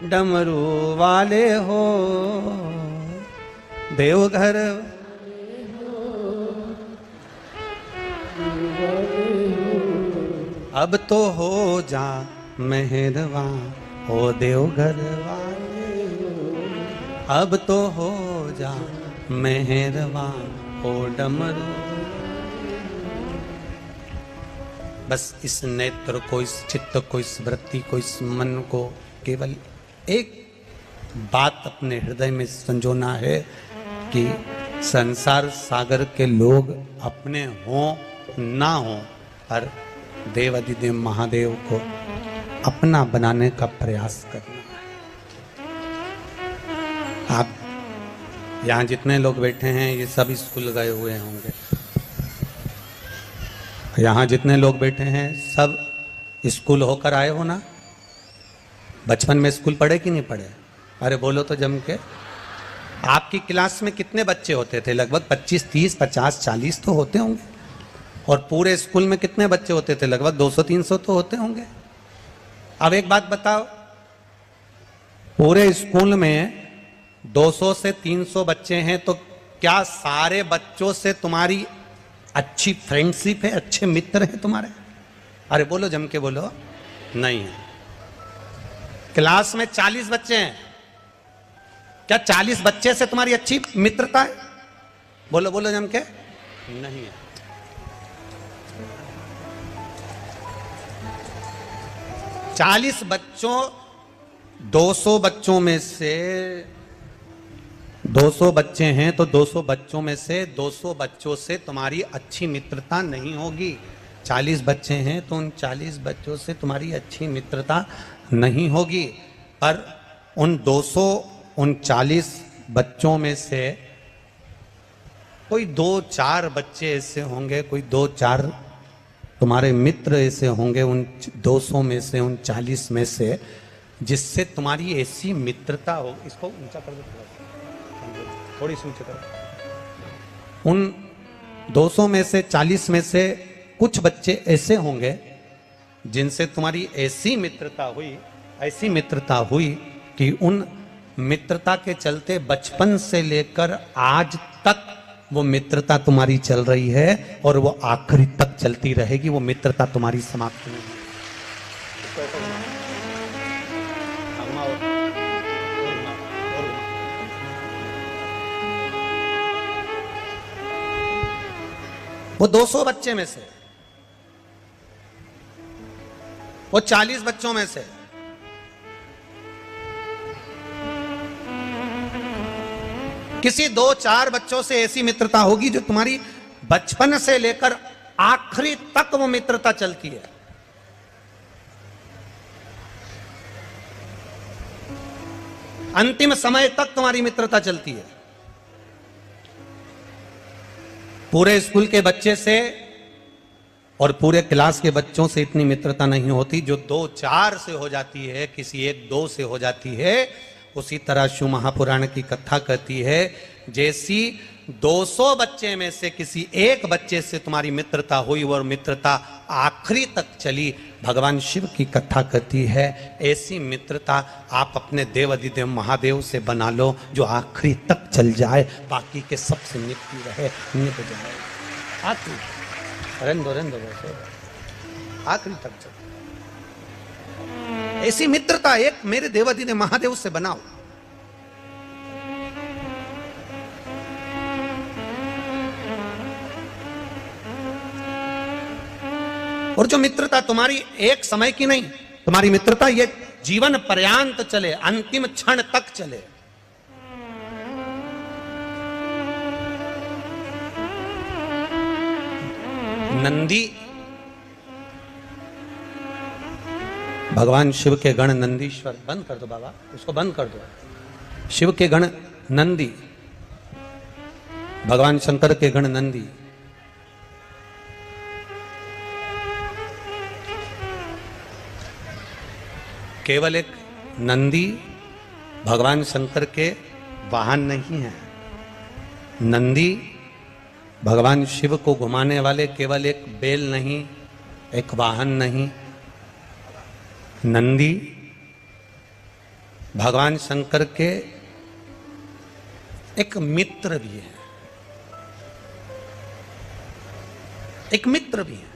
Speaker 1: डमरू वाले हो, देवघर अब तो हो जा मेहरबान, हो देवघर वाले अब तो हो जा मेहरबान, हो डमरू। बस इस नेत्र को, इस चित्त को, इस वृत्ति को, इस मन को केवल एक बात अपने हृदय में संजोना है कि संसार सागर के लोग अपने हों ना हों, पर देवाधिदेव महादेव को अपना बनाने का प्रयास करना है। आप यहाँ जितने लोग बैठे हैं ये सब स्कूल गए हुए होंगे, यहाँ जितने लोग बैठे हैं सब स्कूल होकर आए हो ना। बचपन में स्कूल पढ़े कि नहीं पढ़े? अरे बोलो तो जम के। आपकी क्लास में कितने बच्चे होते थे? लगभग 25, 30, 50, 40 तो होते होंगे। और पूरे स्कूल में कितने बच्चे होते थे? लगभग 200-300 तो होते होंगे। अब एक बात बताओ, पूरे स्कूल में 200 से 300 बच्चे हैं तो क्या सारे बच्चों से तुम्हारी अच्छी फ्रेंडशिप है, अच्छे मित्र हैं तुम्हारे? अरे बोलो जम के बोलो। नहीं है। क्लास में 40 बच्चे हैं, क्या 40 बच्चे से तुम्हारी अच्छी मित्रता है? बोलो बोलो जम के। नहीं है। 40 बच्चों, 200 बच्चों में से 200 बच्चे हैं तो 200 बच्चों में से 200 बच्चों से तुम्हारी अच्छी मित्रता नहीं होगी। 40 बच्चे हैं तो उन 40 बच्चों से तुम्हारी अच्छी मित्रता नहीं होगी। पर उन 239 बच्चों में से कोई 2-4 बच्चे ऐसे होंगे, कोई 2-4 तुम्हारे मित्र ऐसे होंगे उन 200 में से, उन 40 में से, जिससे तुम्हारी ऐसी मित्रता हो। इसको ऊंचा कर दो, थोड़ी सी ऊंचा करो। उन 200 में से, 40 में से कुछ बच्चे ऐसे होंगे जिनसे तुम्हारी ऐसी मित्रता हुई कि उन मित्रता के चलते बचपन से लेकर आज तक वो मित्रता तुम्हारी चल रही है और वो आखिरी तक चलती रहेगी। वो मित्रता तुम्हारी समाप्त नहीं होगी। वो 200 बच्चे में से, वो 40 बच्चों में से किसी 2-4 बच्चों से ऐसी मित्रता होगी जो तुम्हारी बचपन से लेकर आखिरी तक वो मित्रता चलती है। अंतिम समय तक तुम्हारी मित्रता चलती है। पूरे स्कूल के बच्चे से और पूरे क्लास के बच्चों से इतनी मित्रता नहीं होती जो 2-4 से हो जाती है, किसी 1-2 से हो जाती है। उसी तरह शिव महापुराण की कथा कहती है, जैसी 200 बच्चे में से किसी एक बच्चे से तुम्हारी मित्रता हुई और मित्रता आखिरी तक चली, भगवान शिव की कथा कहती है ऐसी मित्रता आप अपने देव अधिदेव महादेव से बना लो जो आखिरी तक चल जाए, बाकी के सबसे निपटी रहे, निप जाए। रेंदो आखिरी तक चल, ऐसी मित्रता एक मेरे देव अधिदेव महादेव से बनाओ। और जो मित्रता तुम्हारी एक समय की नहीं, तुम्हारी मित्रता ये जीवन पर्यांत चले, अंतिम क्षण तक चले। नंदी, भगवान शिव के गण नंदीश्वर, बंद कर दो बाबा, उसको बंद कर दो। शिव के गण नंदी, भगवान शंकर के गण नंदी, केवल एक नंदी भगवान शंकर के वाहन नहीं है। नंदी भगवान शिव को घुमाने वाले केवल एक बैल नहीं, एक वाहन नहीं। नंदी भगवान शंकर के एक मित्र भी है, एक मित्र भी है।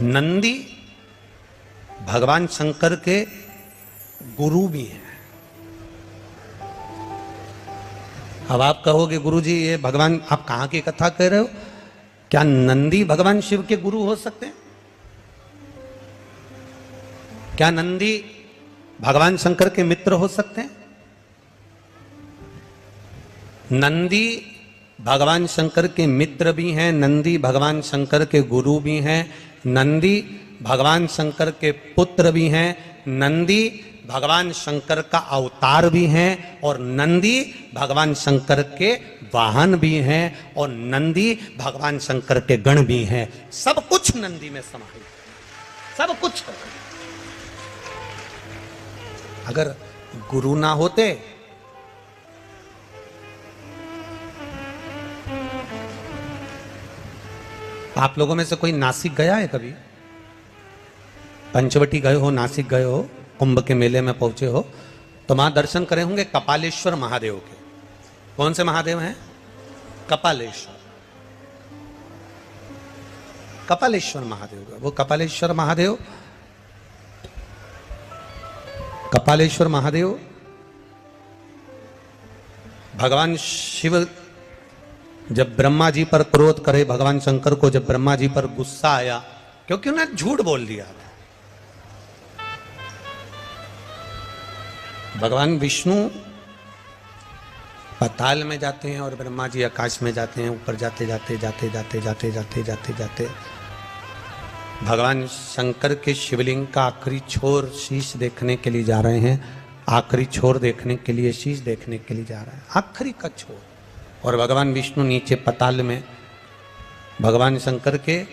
Speaker 1: नंदी भगवान शंकर के गुरु भी हैं। अब आप कहोगे गुरुजी ये भगवान, आप कहां की कथा कह रहे हो? क्या नंदी भगवान शिव के गुरु हो सकते हैं? क्या नंदी भगवान शंकर के मित्र हो सकते हैं? नंदी भगवान शंकर के मित्र भी हैं, नंदी भगवान शंकर के गुरु भी हैं, नंदी भगवान शंकर के पुत्र भी हैं, नंदी भगवान शंकर का अवतार भी हैं, और नंदी भगवान शंकर के वाहन भी हैं, और नंदी भगवान शंकर के गण भी हैं। सब कुछ नंदी में समाहित, सब कुछ। अगर गुरु ना होते आप लोगों में से कोई नासिक गया है कभी? पंचवटी गए हो, नासिक गए हो, कुंभ के मेले में पहुंचे हो तो वहां दर्शन करे होंगे कपालेश्वर महादेव के। कौन से महादेव हैं? कपालेश्वर, कपालेश्वर महादेव का। वो कपालेश्वर महादेव, कपालेश्वर महादेव भगवान शिव जब ब्रह्मा जी पर क्रोध करे, भगवान शंकर को जब ब्रह्मा जी पर गुस्सा आया क्योंकि उन्हें झूठ बोल दिया था, भगवान विष्णु पाताल में जाते हैं और ब्रह्मा जी आकाश में जाते हैं। ऊपर जाते जाते जाते जाते जाते जाते जाते जाते भगवान शंकर के शिवलिंग का आखिरी छोर शीश देखने के लिए जा रहे हैं। आखिरी छोर देखने के लिए, शीश देखने के लिए जा रहे हैं, आखिरी का छोर। और भगवान विष्णु नीचे पाताल में भगवान शंकर के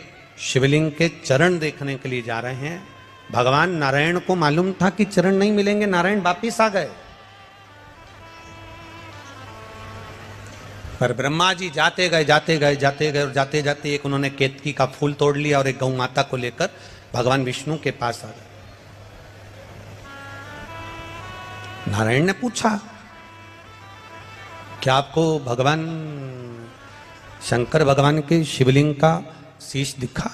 Speaker 1: शिवलिंग के चरण देखने के लिए जा रहे हैं। भगवान नारायण को मालूम था कि चरण नहीं मिलेंगे, नारायण वापिस आ गए। पर ब्रह्मा जी जाते गए जाते गए जाते गए और जाते जाते एक उन्होंने केतकी का फूल तोड़ लिया और एक गौ माता को लेकर भगवान विष्णु के पास आ गए। नारायण ने पूछा क्या आपको भगवान शंकर भगवान के शिवलिंग का शीश दिखा?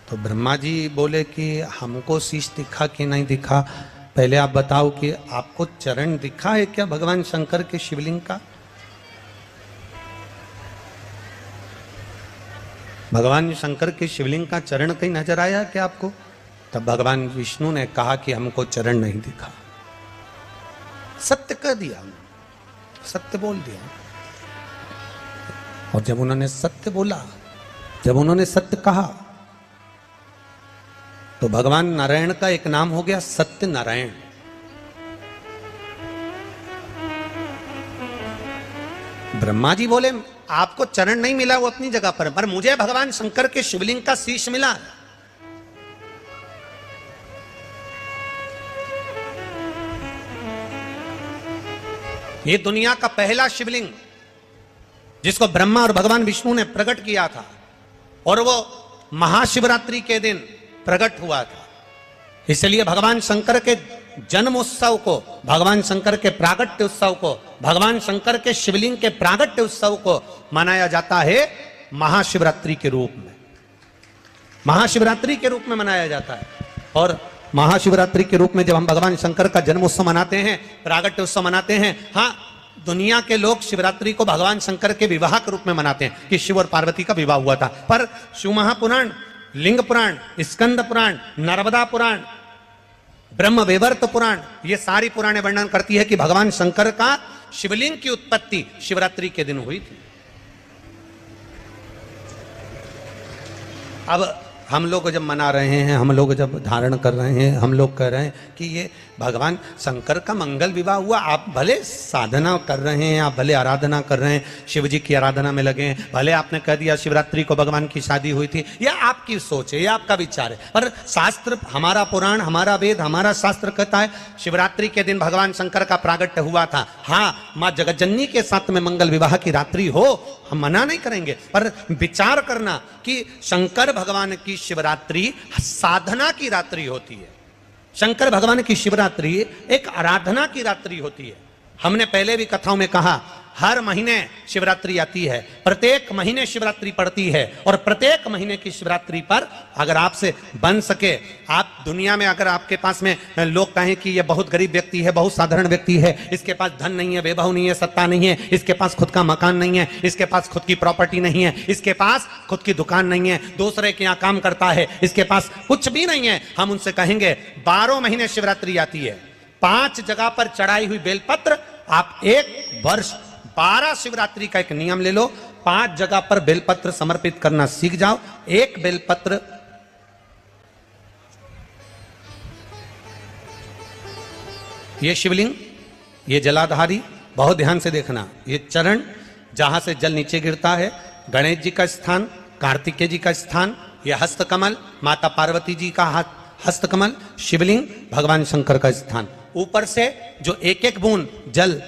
Speaker 1: तो ब्रह्मा जी बोले कि हमको शीश दिखा कि नहीं दिखा, पहले आप बताओ कि आपको चरण दिखा है क्या भगवान शंकर के शिवलिंग का? भगवान शंकर के शिवलिंग का चरण कहीं नजर आया क्या आपको? तब भगवान विष्णु ने कहा कि हमको चरण नहीं दिखा। सत्य कह दिया, सत्य बोल दिया। और जब उन्होंने सत्य बोला, जब उन्होंने सत्य कहा तो भगवान नारायण का एक नाम हो गया सत्य नारायण। ब्रह्मा जी बोले आपको चरण नहीं मिला, वो अपनी जगह पर मुझे भगवान शंकर के शिवलिंग का शीश मिला। ये दुनिया का पहला शिवलिंग जिसको ब्रह्मा और भगवान विष्णु ने प्रकट किया था, और वो महाशिवरात्रि के दिन प्रकट हुआ था। इसलिए भगवान शंकर के जन्म उत्सव को, भगवान शंकर के प्रागट्य उत्सव को, भगवान शंकर के शिवलिंग के प्रागट्य उत्सव को मनाया जाता है महाशिवरात्रि के रूप में। महाशिवरात्रि के रूप में मनाया जाता है। और महाशिवरात्रि के रूप में जब हम भगवान शंकर का जन्म उत्सव मनाते हैं, प्रागट्य उत्सव मनाते हैं, हाँ, दुनिया के लोग शिवरात्रि को भगवान शंकर के विवाह के रूप में मनाते हैं कि शिव और पार्वती का विवाह हुआ था। पर शिव महापुराण, लिंग पुराण, स्कंद पुराण, नर्मदा पुराण, ब्रह्म वैवर्त पुराण, ये सारी पुराणे वर्णन करती है कि भगवान शंकर का शिवलिंग की उत्पत्ति शिवरात्रि के दिन हुई थी। अब हम लोग जब मना रहे हैं, हम लोग जब धारण कर रहे हैं, हम लोग कह रहे हैं कि ये भगवान शंकर का मंगल विवाह हुआ, आप भले साधना कर रहे हैं, आप भले आराधना कर रहे हैं, शिव जी की आराधना में लगे हैं, भले आपने कह दिया शिवरात्रि को भगवान की शादी हुई थी, यह आपकी सोच है, यह आपका विचार है, पर शास्त्र, हमारा पुराण, हमारा वेद, हमारा शास्त्र कहता है शिवरात्रि के दिन भगवान शंकर का प्रागट्य हुआ था। हाँ, माँ जगज्जननी के साथ में मंगल विवाह की रात्रि हो, हम मना नहीं करेंगे, पर विचार करना कि शंकर भगवान की शिवरात्रि साधना की रात्रि होती है। शंकर भगवान की शिवरात्रि एक आराधना की रात्रि होती है। हमने पहले भी कथाओं में कहा, हर महीने शिवरात्रि आती है, प्रत्येक महीने शिवरात्रि पड़ती है, और प्रत्येक महीने की शिवरात्रि पर अगर आपसे बन सके, आप दुनिया में अगर आपके पास में लोग कहें कि ये बहुत गरीब व्यक्ति है, बहुत साधारण व्यक्ति है, इसके पास धन नहीं है, वैभव नहीं है, सत्ता नहीं है, इसके पास खुद का मकान नहीं है, इसके पास खुद की प्रॉपर्टी नहीं है, इसके पास खुद की दुकान नहीं है, दूसरे के यहाँ काम करता है, इसके पास कुछ भी नहीं है, हम उनसे कहेंगे 12 महीने शिवरात्रि आती है, 5 जगह पर चढ़ाई हुई बेलपत्र, आप एक वर्ष 12 शिवरात्रि का एक नियम ले लो, 5 जगह पर बेलपत्र समर्पित करना सीख जाओ। एक बेलपत्र, ये शिवलिंग, ये जलाधारी, बहुत ध्यान से देखना, ये चरण जहां से जल नीचे गिरता है, गणेश जी का स्थान, कार्तिकेय जी का स्थान, यह हस्तकमल माता पार्वती जी का हस्तकमल, शिवलिंग भगवान शंकर का स्थान, ऊपर से जो एक एक बूंद जल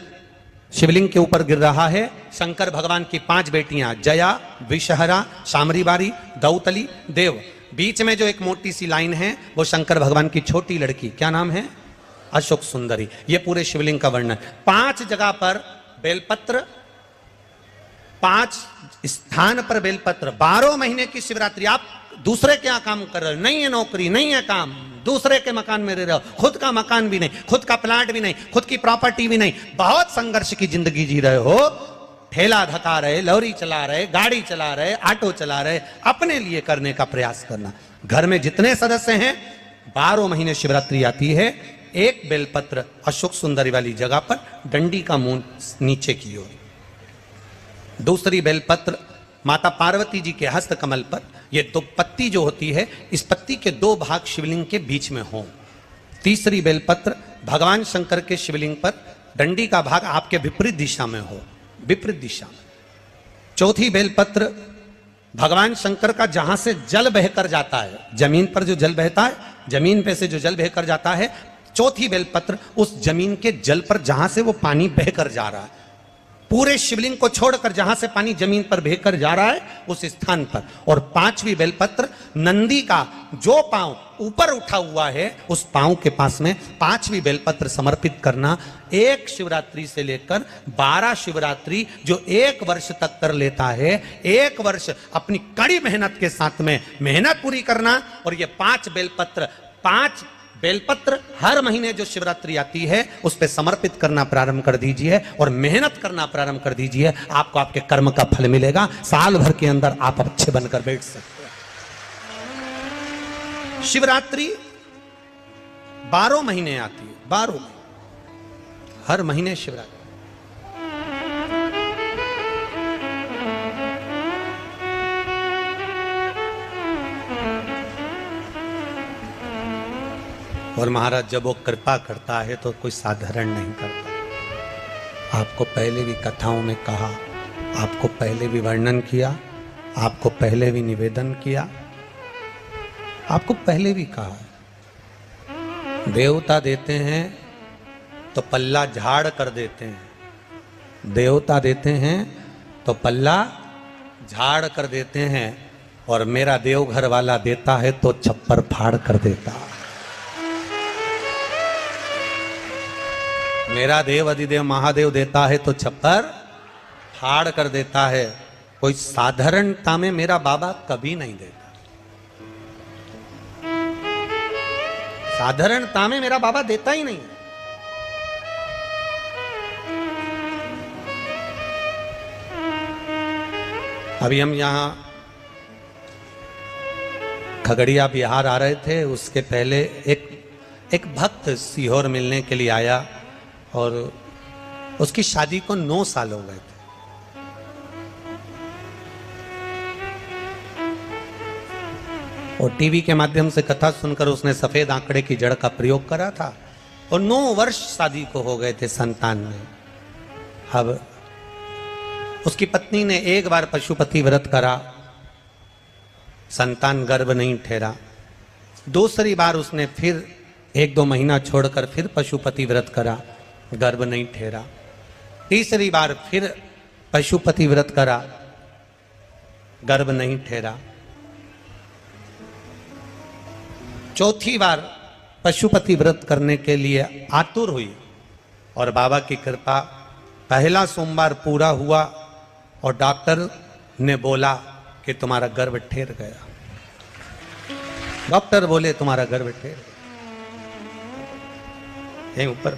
Speaker 1: शिवलिंग के ऊपर गिर रहा है, शंकर भगवान की 5 बेटियां जया, विषहरा, शामरीबारी, दौतली, देव, बीच में जो एक मोटी सी लाइन है वो शंकर भगवान की छोटी लड़की, क्या नाम है, अशोक सुंदरी। ये पूरे शिवलिंग का वर्णन। 5 जगह पर बेलपत्र, 5 स्थान पर बेलपत्र, 12 महीने की शिवरात्रि। आप दूसरे क्या काम कर रहे हो, नहीं है नौकरी, नहीं है काम, दूसरे के मकान में रह रहे हो, खुद का मकान भी नहीं, खुद का प्लाट भी नहीं, खुद की प्रॉपर्टी भी नहीं, बहुत संघर्ष की जिंदगी जी रहे हो, ठेला धका रहे, लॉरी चला रहे, गाड़ी चला रहे, ऑटो चला रहे, अपने लिए करने का प्रयास करना। घर में जितने सदस्य हैं, 12 महीने शिवरात्रि आती है, एक बेलपत्र अशोक सुंदरी वाली जगह पर, डंडी का मुंह नीचे की ओर, दूसरी बेलपत्र माता पार्वती जी के हस्त कमल पर, ये 2 पत्ती जो होती है, इस पत्ती के 2 भाग शिवलिंग के बीच में हो। तीसरी बेलपत्र भगवान शंकर के शिवलिंग पर, डंडी का भाग आपके विपरीत दिशा में हो, विपरीत दिशा में। चौथी बेलपत्र भगवान शंकर का जहां से जल बहकर जाता है, जमीन पर जो जल बहता है, जमीन पे से जो जल बहकर जाता है, चौथी बेलपत्र उस जमीन के जल पर जहां से वो पानी बहकर जा रहा है, पूरे शिवलिंग को छोड़कर जहां से पानी जमीन पर बहकर जा रहा है उस स्थान पर। और 5वीं बेलपत्र नंदी का जो पांव ऊपर उठा हुआ है, उस पांव के पास में 5वीं बेलपत्र समर्पित करना। एक शिवरात्रि से लेकर 12 शिवरात्रि जो 1 वर्ष तक कर लेता है, 1 वर्ष अपनी कड़ी मेहनत के साथ में मेहनत पूरी करना। और ये 5 बेलपत्र, 5 बेलपत्र हर महीने जो शिवरात्रि आती है उस पे समर्पित करना प्रारंभ कर दीजिए और मेहनत करना प्रारंभ कर दीजिए। आपको आपके कर्म का फल मिलेगा। साल भर के अंदर आप अच्छे बनकर बैठ सकते हैं। शिवरात्रि 12 महीने आती है, 12 हर महीने शिवरात्रि। और महाराज जब वो कृपा करता है तो कोई साधारण नहीं करता। आपको पहले भी कथाओं में कहा, आपको पहले भी वर्णन किया, आपको पहले भी निवेदन किया, आपको पहले भी कहा, देवता देते हैं तो पल्ला झाड़ कर देते हैं। देवता देते हैं तो पल्ला झाड़ कर देते हैं, और मेरा देवघर वाला देता है तो छप्पर फाड़ कर देता है। मेरा देव अधिदेव महादेव देता है तो छप्पर फाड़ कर देता है। कोई साधारणता में मेरा बाबा कभी नहीं देता। साधारणता में मेरा बाबा देता ही नहीं। अभी हम यहां खगड़िया बिहार आ रहे थे, उसके पहले एक भक्त सीहोर मिलने के लिए आया और उसकी शादी को 9 साल हो गए थे। और टीवी के माध्यम से कथा सुनकर उसने सफेद आंकड़े की जड़ का प्रयोग करा था और 9 वर्ष शादी को हो गए थे संतान में। अब उसकी पत्नी ने एक बार पशुपति व्रत करा, संतान गर्भ नहीं ठहरा। दूसरी बार उसने फिर 1-2 महीना छोड़कर फिर पशुपति व्रत करा, गर्भ नहीं ठहरा। तीसरी बार फिर पशुपति व्रत करा, गर्भ नहीं ठहरा। चौथी बार पशुपति व्रत करने के लिए आतुर हुई और बाबा की कृपा, पहला सोमवार पूरा हुआ और डॉक्टर ने बोला कि तुम्हारा गर्भ ठहर गया। डॉक्टर बोले तुम्हारा गर्भ ठहर गया। यहीं ऊपर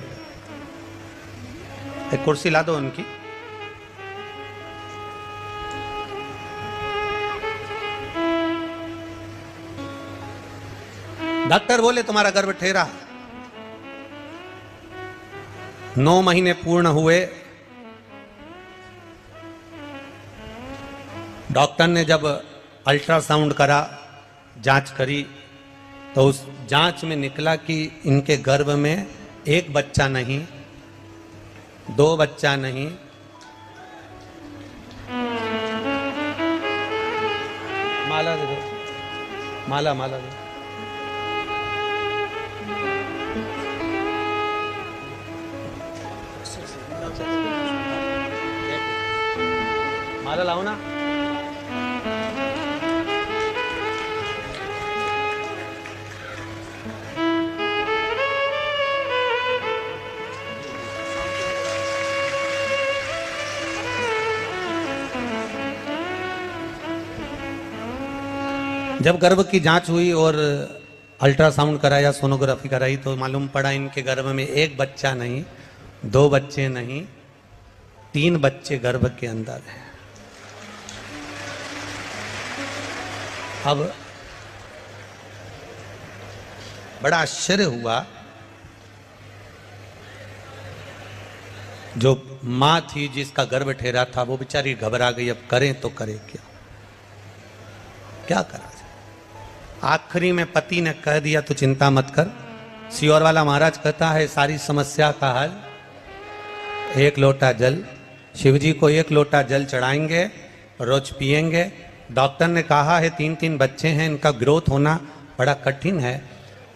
Speaker 1: एक कुर्सी ला दो उनकी। डॉक्टर बोले तुम्हारा गर्भ ठहरा। 9 महीने पूर्ण हुए। डॉक्टर ने जब अल्ट्रासाउंड करा, जांच करी, तो उस जांच में निकला कि इनके गर्भ में 1 बच्चा नहीं, 2 बच्चा नहीं, माला दे दो, माला माला दे। माला लाओ ना। जब गर्भ की जांच हुई और अल्ट्रासाउंड कराया, सोनोग्राफी कराई, तो मालूम पड़ा इनके गर्भ में 1 बच्चा नहीं, 2 बच्चे नहीं, 3 बच्चे गर्भ के अंदर हैं। अब बड़ा आश्चर्य हुआ। जो मां थी जिसका गर्भ ठहरा था वो बेचारी घबरा गई। अब करें तो करें क्या, क्या करा जाए। आखिरी में पति ने कह दिया तो चिंता मत कर। सियोर वाला महाराज कहता है सारी समस्या का हल 1 लोटा जल। शिवजी को 1 लोटा जल चढ़ाएंगे, रोज पिएंगे। डॉक्टर ने कहा है 3-3 बच्चे हैं, इनका ग्रोथ होना बड़ा कठिन है।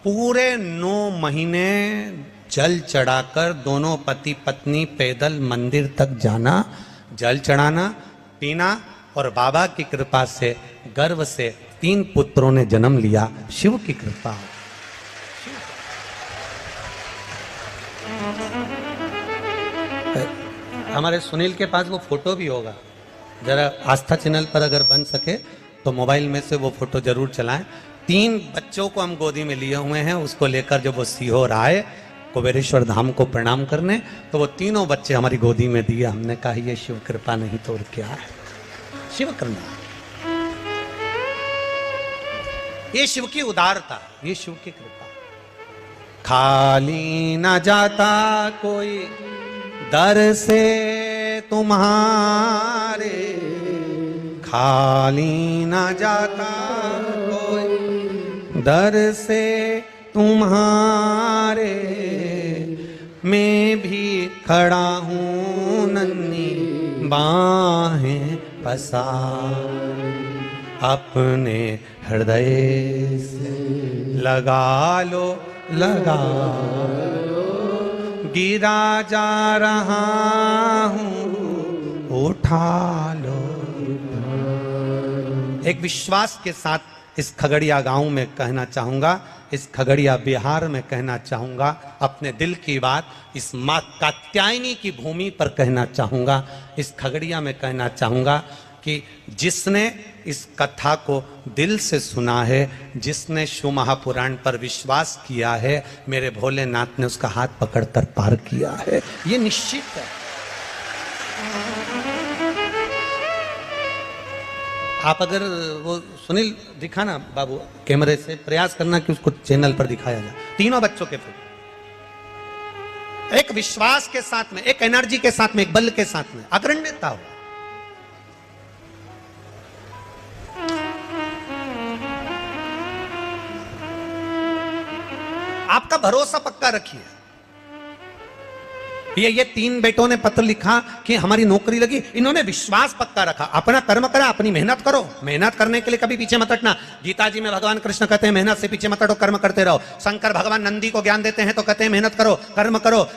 Speaker 1: पूरे 9 महीने जल चढ़ाकर दोनों पति पत्नी पैदल मंदिर तक जाना, जल चढ़ाना, पीना, और बाबा की कृपा से गर्भ से 3 पुत्रों ने जन्म लिया। शिव की कृपा। हमारे सुनील के पास वो फोटो भी होगा, जरा आस्था चैनल पर अगर बन सके तो मोबाइल में से वो फोटो जरूर चलाएं। 3 बच्चों को हम गोदी में लिए हुए हैं। उसको लेकर जब वो सीहोर आए कुबेरेश्वर धाम को प्रणाम करने, तो वो तीनों बच्चे हमारी गोदी में दिए। हमने कहा ये शिव कृपा नहीं तो और क्या है, शिव करना, ये शिव की उदारता, ये शिव की कृपा। खाली ना जाता कोई दर से तुम्हारे, खाली ना जाता कोई दर से तुम्हारे। मैं भी खड़ा हूँ नन्ही बाहें पसार, अपने हृदय से लगा लो, लगा लो। गिरा जा रहा हूँ, उठा लो। एक विश्वास के साथ इस खगड़िया गांव में कहना चाहूंगा, इस खगड़िया बिहार में कहना चाहूंगा, अपने दिल की बात इस माँ कात्यायनी की भूमि पर कहना चाहूंगा, इस खगड़िया में कहना चाहूंगा कि जिसने इस कथा को दिल से सुना है, जिसने शिव महापुराण पर विश्वास किया है, मेरे भोलेनाथ ने उसका हाथ पकड़कर पार किया है, ये निश्चित है। आप अगर वो सुनील दिखाना बाबू कैमरे से, प्रयास करना कि उसको चैनल पर दिखाया जाए। तीनों बच्चों के फोटो एक विश्वास के साथ में, एक एनर्जी के साथ में, एक बल के साथ में, अग्रण्यता हो। आपका भरोसा पक्का रखिए। ये 3 बेटों ने पत्र लिखा कि हमारी नौकरी लगी, इन्होंने विश्वास पक्का रखा, अपना कर्म करा, अपनी मेहनत करो, मेहनत करने के लिए कभी पीछे मत हटना। गीता जी में भगवान कृष्ण कहते हैं मेहनत से पीछे मत हटो, कर्म करते रहो। शंकर भगवान नंदी को ज्ञान देते हैं तो कहते हैं मेहनत करो,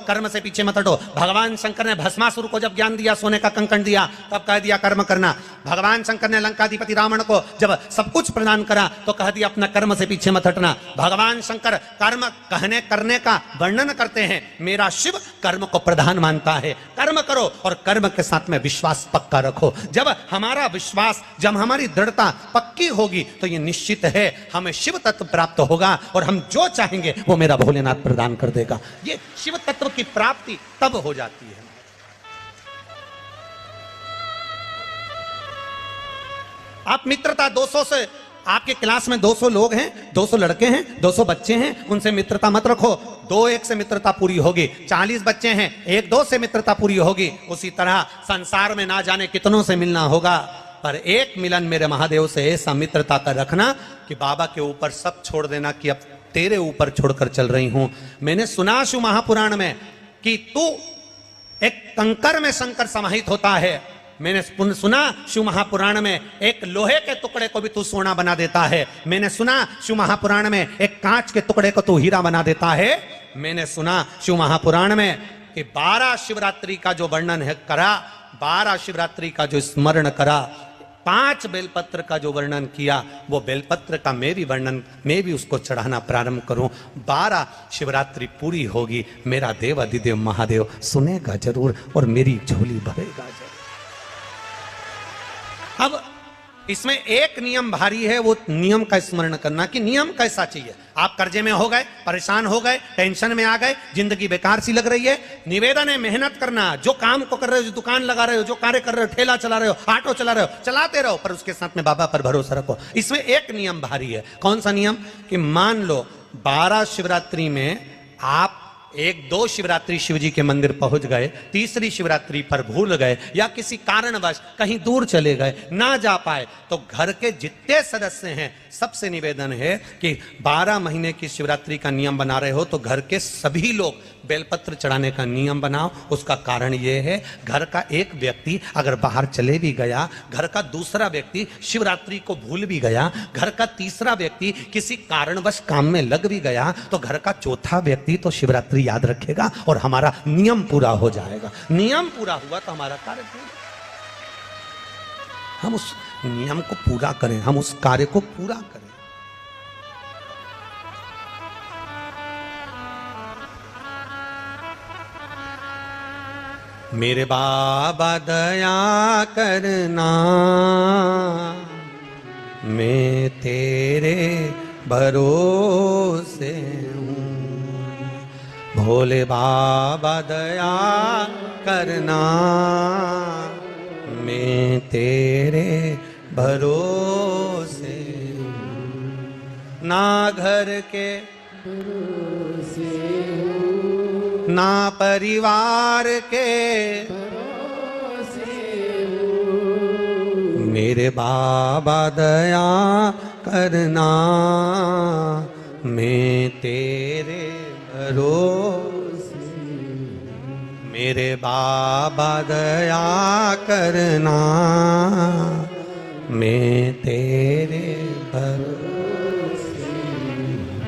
Speaker 1: कर्म से पीछे मत हटो। भगवान शंकर ने भस्मासुर को जब ज्ञान दिया, सोने का कंकण दिया, तब कह दिया कर्म करना। भगवान शंकर ने लंकाधिपति रावण को जब सब कुछ प्रदान करा तो कह दिया अपना कर्म से पीछे मत हटना। भगवान शंकर कर्म कहने करने का वर्णन करते हैं, मेरा शिव कर्म को प्रधान मानता है, कर्म करो और कर्म के साथ में विश्वास पक्का रखो। जब हमारा विश्वास, जब हमारी दृढ़ता पक्की होगी तो ये निश्चित है हमें शिव तत्व प्राप्त होगा और हम जो चाहेंगे वो मेरा भोलेनाथ प्रदान कर देगा। ये शिव तत्व की प्राप्ति तब हो जाती है। आप मित्रता 200 से, आपके क्लास में 200 लोग हैं, 200 लड़के हैं, 200 बच्चे हैं, उनसे मित्रता मत रखो। 2-1 से मित्रता पूरी होगी। 40 बच्चे हैं, 1-2 से मित्रता पूरी होगी। उसी तरह संसार में ना जाने कितनों से मिलना होगा, पर एक मिलन मेरे महादेव से ऐसा मित्रता का रखना कि बाबा के ऊपर सब छोड़ देना कि अब तेरे ऊपर छोड़कर चल रही हूं। मैंने सुना शिव महापुराण में कि तू एक कंकर में शंकर समाहित होता है। मैंने सुना शिव महापुराण में एक लोहे के टुकड़े को भी तू सोना बना देता है। मैंने सुना शिव महापुराण में एक कांच के टुकड़े को तू हीरा बना देता है। मैंने सुना शिव महापुराण में कि 12 शिवरात्रि का जो वर्णन है करा, 12 शिवरात्रि का जो स्मरण करा, 5 बेलपत्र का जो वर्णन किया, वो बेलपत्र का मैं भी उसको चढ़ाना प्रारंभ करूं। 12 शिवरात्रि पूरी होगी, मेरा देव अधिदेव महादेव सुनेगा जरूर और मेरी झोली भरेगा जरूर। अब इसमें एक नियम भारी है, वो नियम का स्मरण करना कि नियम कैसा चाहिए। आप कर्जे में हो गए, परेशान हो गए, टेंशन में आ गए, जिंदगी बेकार सी लग रही है, निवेदन है मेहनत करना। जो काम को कर रहे हो, जो दुकान लगा रहे हो, जो कार्य कर रहे हो, ठेला चला रहे हो, ऑटो चला रहे हो, चलाते रहो, पर उसके साथ में बाबा पर भरोसा रखो। इसमें एक नियम भारी है। कौन सा नियम? कि मान लो 12 शिवरात्रि में आप 1-2 शिवरात्रि शिवजी के मंदिर पहुंच गए, तीसरी शिवरात्रि पर भूल गए या किसी कारणवश कहीं दूर चले गए, ना जा पाए, तो घर के जितने सदस्य हैं सबसे निवेदन है कि 12 महीने की शिवरात्रि का नियम बना रहे हो तो घर के सभी लोग बेलपत्र चढ़ाने का नियम बनाओ। उसका कारण यह है, घर का एक व्यक्ति अगर बाहर चले भी गया, घर का दूसरा व्यक्ति शिवरात्रि को भूल भी गया, घर का तीसरा व्यक्ति किसी कारणवश काम में लग भी गया, तो घर का चौथा व्यक्ति तो शिवरात्रि याद रखेगा और हमारा नियम पूरा हो जाएगा। नियम पूरा हुआ तो हमारा कार्य पूरा। हम उस नियम को पूरा करें, हम उस कार्य को पूरा करें। मेरे बाबा दया करना, मैं तेरे भरोसे हूँ। भोले बाबा दया करना, मैं तेरे भरोसे हूँ। ना घर के भरोसे हूँ, ना परिवार के भरोसे हूँ। मेरे बाबा दया करना, मैं तेरे भरोसे। मेरे बाबा दया करना, मैं तेरे भरोसे।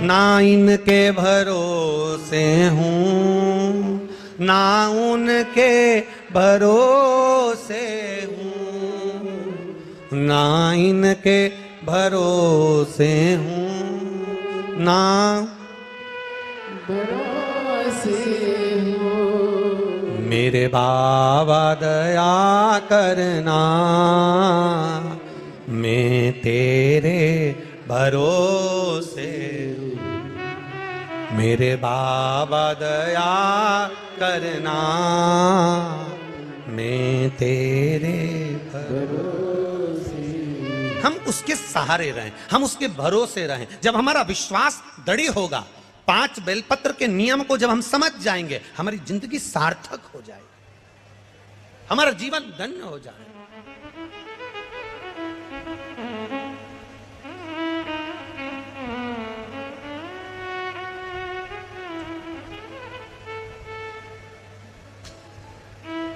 Speaker 1: ना इनके भरोसे हूँ, ना उनके भरोसे हूँ, ना इनके भरोसे हूँ, ना भरोसे हूँ। मेरे बाबा दया करना, मैं तेरे भरोसे हूँ। मेरे बाबा दया करना, मैं तेरे भरोसे। हम उसके सहारे रहें, हम उसके भरोसे रहें। जब हमारा विश्वास दृढ़ होगा, 5 बेलपत्र के नियम को जब हम समझ जाएंगे, हमारी जिंदगी सार्थक हो जाएगी, हमारा जीवन धन्य हो जाएगा।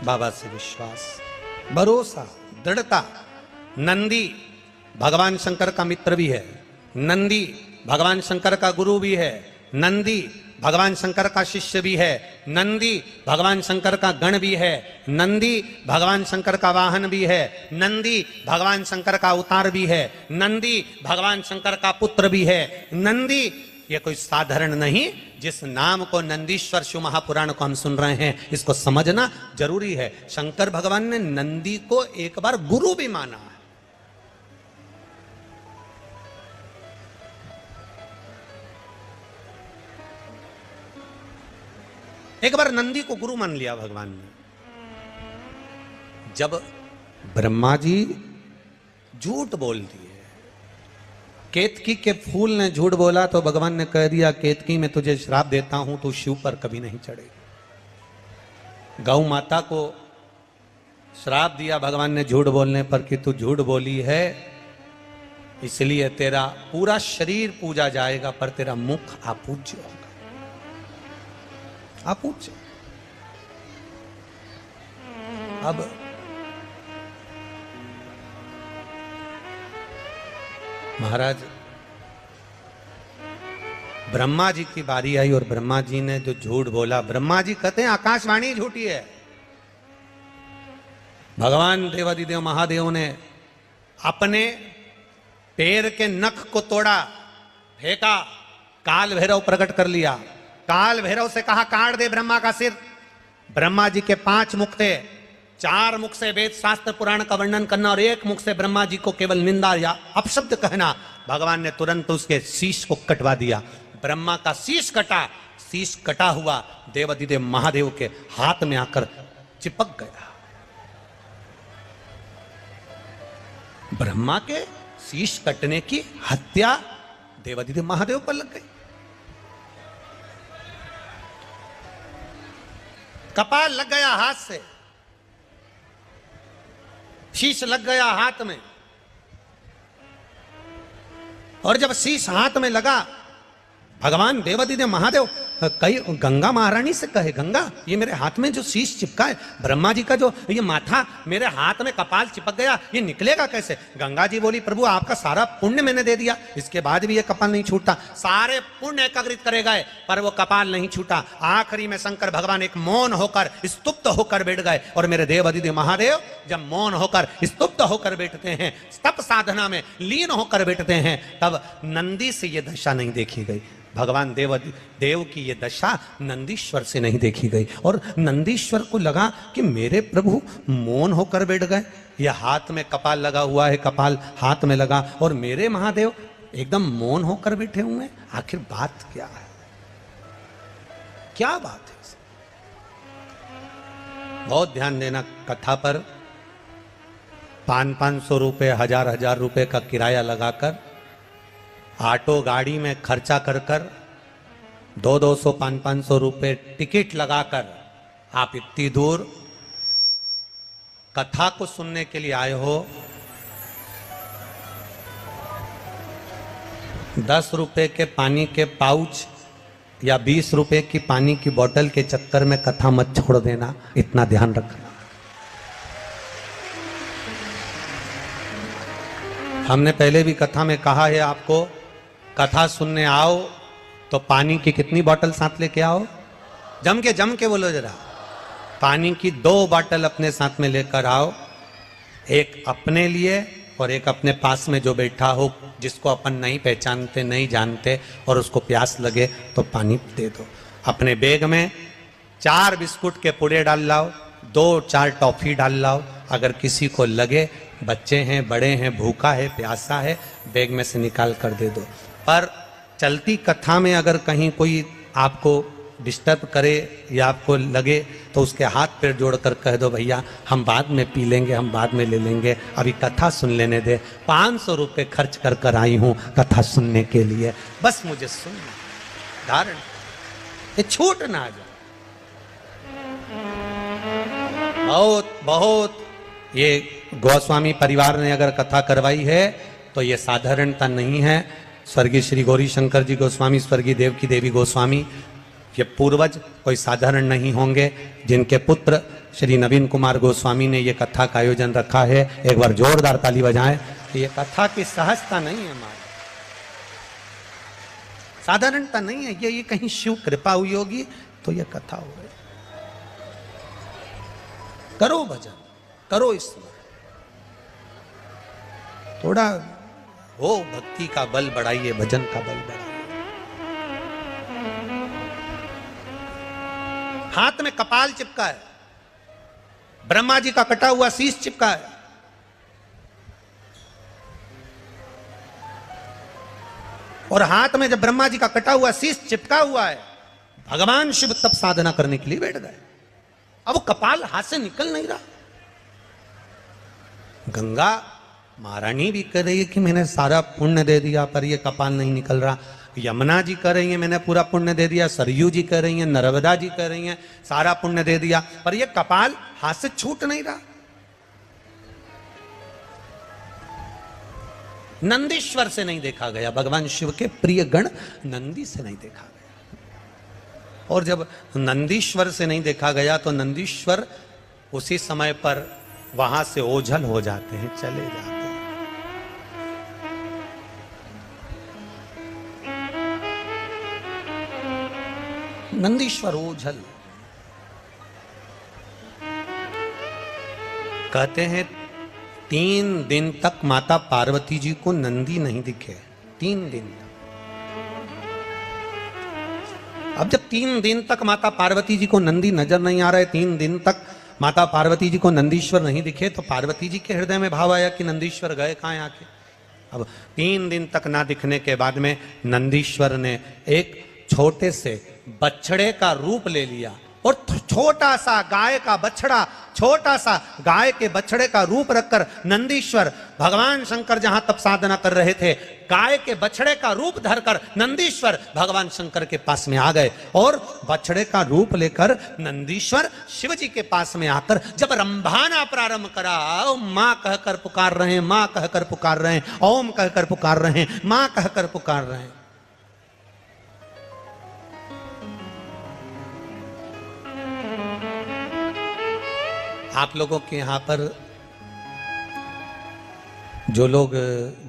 Speaker 1: बाबा से विश्वास, भरोसा, दृढ़ता। नंदी भगवान शंकर का मित्र भी है, नंदी भगवान शंकर का गुरु भी है, नंदी भगवान शंकर का शिष्य भी है, नंदी भगवान शंकर का गण भी है, नंदी भगवान शंकर का वाहन भी है, नंदी भगवान शंकर का अवतार भी है, नंदी भगवान शंकर का पुत्र भी है। नंदी ये कोई साधारण नहीं, जिस नाम को नंदीश्वर शिव महापुराण को हम सुन रहे हैं, इसको समझना जरूरी है। शंकर भगवान ने नंदी को एक बार गुरु भी माना है। एक बार नंदी को गुरु मान लिया भगवान ने। जब ब्रह्मा जी झूठ बोल दिए, केतकी के फूल ने झूठ बोला, तो भगवान ने कह दिया, केतकी मैं तुझे श्राप देता हूं, तू शिव पर कभी नहीं चढ़ेगी। गौ माता को श्राप दिया भगवान ने झूठ बोलने पर कि तू झूठ बोली है, इसलिए तेरा पूरा शरीर पूजा जाएगा पर तेरा मुख अपूज्य होगा। अपूज्य। अब महाराज ब्रह्मा जी की बारी आई और ब्रह्मा जी ने जो झूठ बोला, ब्रह्मा जी कहते हैं आकाशवाणी झूठी है। भगवान देवादिदेव महादेव ने अपने पैर के नख को तोड़ा, फेंका, काल भैरव प्रकट कर लिया। काल भैरव से कहा काट दे ब्रह्मा का सिर। ब्रह्मा जी के 5 मुख थे, 4 मुख से वेद शास्त्र पुराण का वर्णन करना और 1 मुख से ब्रह्मा जी को केवल निंदा या अपशब्द कहना। भगवान ने तुरंत उसके शीश को कटवा दिया। ब्रह्मा का शीश कटा, शीश कटा हुआ देवादिदेव महादेव के हाथ में आकर चिपक गया। ब्रह्मा के शीश कटने की हत्या देवादिदेव महादेव पर लग गई। कपाल लग गया हाथ से, शीश लग गया हाथ में, और जब शीश हाथ में लगा, भगवान देवादिदेव महादेव कई गंगा महारानी से कहे, गंगा ये मेरे हाथ में जो शीश चिपका है, ब्रह्मा जी का जो ये माथा मेरे हाथ में कपाल चिपक गया, ये निकलेगा कैसे? गंगा जी बोली, प्रभु आपका सारा पुण्य मैंने दे दिया, इसके बाद भी ये कपाल नहीं छूटता। सारे पुण्य एकत्रित करे गए पर वो कपाल नहीं छूटा। आखिरी में शंकर भगवान एक मौन होकर स्तुप्त होकर बैठ गए। और मेरे देवादिदेव महादेव जब मौन होकर स्तुप्त होकर बैठते हैं, तप साधना में लीन होकर बैठते हैं, तब नंदी से ये दशा नहीं देखी गई। भगवान देव की ये दशा नंदीश्वर से नहीं देखी गई। और नंदीश्वर को लगा कि मेरे प्रभु मौन होकर बैठ गए, ये हाथ में कपाल लगा हुआ है, कपाल हाथ में लगा, और मेरे महादेव एकदम मौन होकर बैठे हुए हैं। आखिर बात क्या है? क्या बात है? बहुत ध्यान देना कथा पर। 500-500 रुपए, 1000-1000 रुपए का किराया लगाकर, ऑटो गाड़ी में खर्चा कर कर, 200-500 रुपए टिकट लगाकर आप इतनी दूर कथा को सुनने के लिए आए हो। 10 रुपए के पानी के पाउच या 20 रुपए की पानी की बोतल के चक्कर में कथा मत छोड़ देना, इतना ध्यान रखना। हमने पहले भी कथा में कहा है आपको, कथा सुनने आओ तो पानी की कितनी बोतल साथ लेके आओ? जम के बोलो जरा। पानी की 2 बोतल अपने साथ में लेकर आओ, एक अपने लिए और एक अपने पास में जो बैठा हो, जिसको अपन नहीं पहचानते, नहीं जानते, और उसको प्यास लगे तो पानी दे दो। अपने बैग में 4 बिस्कुट के पुड़े डाल लाओ, 2-4 टॉफी डाल लाओ। अगर किसी को लगे, बच्चे हैं, बड़े हैं, भूखा है, प्यासा है, बैग में से निकाल कर दे दो। पर चलती कथा में अगर कहीं कोई आपको डिस्टर्ब करे या आपको लगे तो उसके हाथ पैर जोड़कर कह दो, भैया हम बाद में पी लेंगे, हम बाद में ले लेंगे, अभी कथा सुन लेने दे। 500 रुपए खर्च कर कर आई हूं कथा सुनने के लिए, बस मुझे सुनना। धारण ये छूट ना जाए। बहुत बहुत ये गोस्वामी परिवार ने अगर कथा करवाई है तो ये साधारणता नहीं है। स्वर्गीय श्री गौरी शंकर जी गोस्वामी, स्वर्गीय देव की देवी गोस्वामी, ये पूर्वज कोई साधारण नहीं होंगे, जिनके पुत्र श्री नवीन कुमार गोस्वामी ने ये कथा का आयोजन रखा है। एक बार जोरदार ताली बजाएं। ये कथा की सहजता नहीं है हमारी, साधारणता नहीं है, ये कहीं शिव कृपा हुई होगी तो ये कथा हो गई। करो भजन, करो स्मरण, थोड़ा हो भक्ति का बल बढ़ाइए, भजन का बल बढ़ाइए। हाथ में कपाल चिपका है, ब्रह्मा जी का कटा हुआ शीश चिपका है, और हाथ में जब ब्रह्मा जी का कटा हुआ शीश चिपका हुआ है, भगवान शिव तप साधना करने के लिए बैठ गए। अब वो कपाल हाथ से निकल नहीं रहा। गंगा महारानी भी कह रही है कि मैंने सारा पुण्य दे दिया, पर ये कपाल नहीं निकल रहा। यमुना जी कह रही है मैंने पूरा पुण्य दे दिया, सरयू जी कह रही हैं, नर्मदा जी कह रही हैं सारा पुण्य दे दिया, पर ये कपाल हाथ से छूट नहीं रहा। नंदीश्वर से नहीं देखा गया, भगवान शिव के प्रिय गण नंदी से नहीं देखा गया। और जब नंदीश्वर से नहीं देखा गया तो नंदीश्वर उसी समय पर वहां से ओझल हो जाते हैं, चले जाते हैं। नंदीश्वर ओझल। कहते हैं 3 दिन तक माता पार्वती जी को नंदी नहीं दिखे, 3 दिन तक। अब जब 3 दिन तक माता पार्वती जी को नंदी नजर नहीं आ रहे, 3 दिन तक माता पार्वती जी को नंदीश्वर नहीं दिखे, तो पार्वती जी के हृदय में भाव आया कि नंदीश्वर गए कहां आके। अब 3 दिन तक ना दिखने के बाद में नंदीश्वर ने एक छोटे से बछड़े का रूप ले लिया, और छोटा सा गाय का बछड़ा, छोटा सा गाय के बछड़े का रूप रखकर नंदीश्वर, भगवान शंकर जहां तप साधना कर रहे थे, गाय के बछड़े का रूप धरकर नंदीश्वर भगवान शंकर के पास में आ गए। और बछड़े का रूप लेकर नंदीश्वर शिव जी के पास में आकर जब रंभाना प्रारंभ करा, मां कहकर पुकार रहे हैं, मां कहकर पुकार रहे हैं, ओम कहकर पुकार रहे हैं, मां कहकर पुकार रहे हैं। आप लोगों के यहां पर जो लोग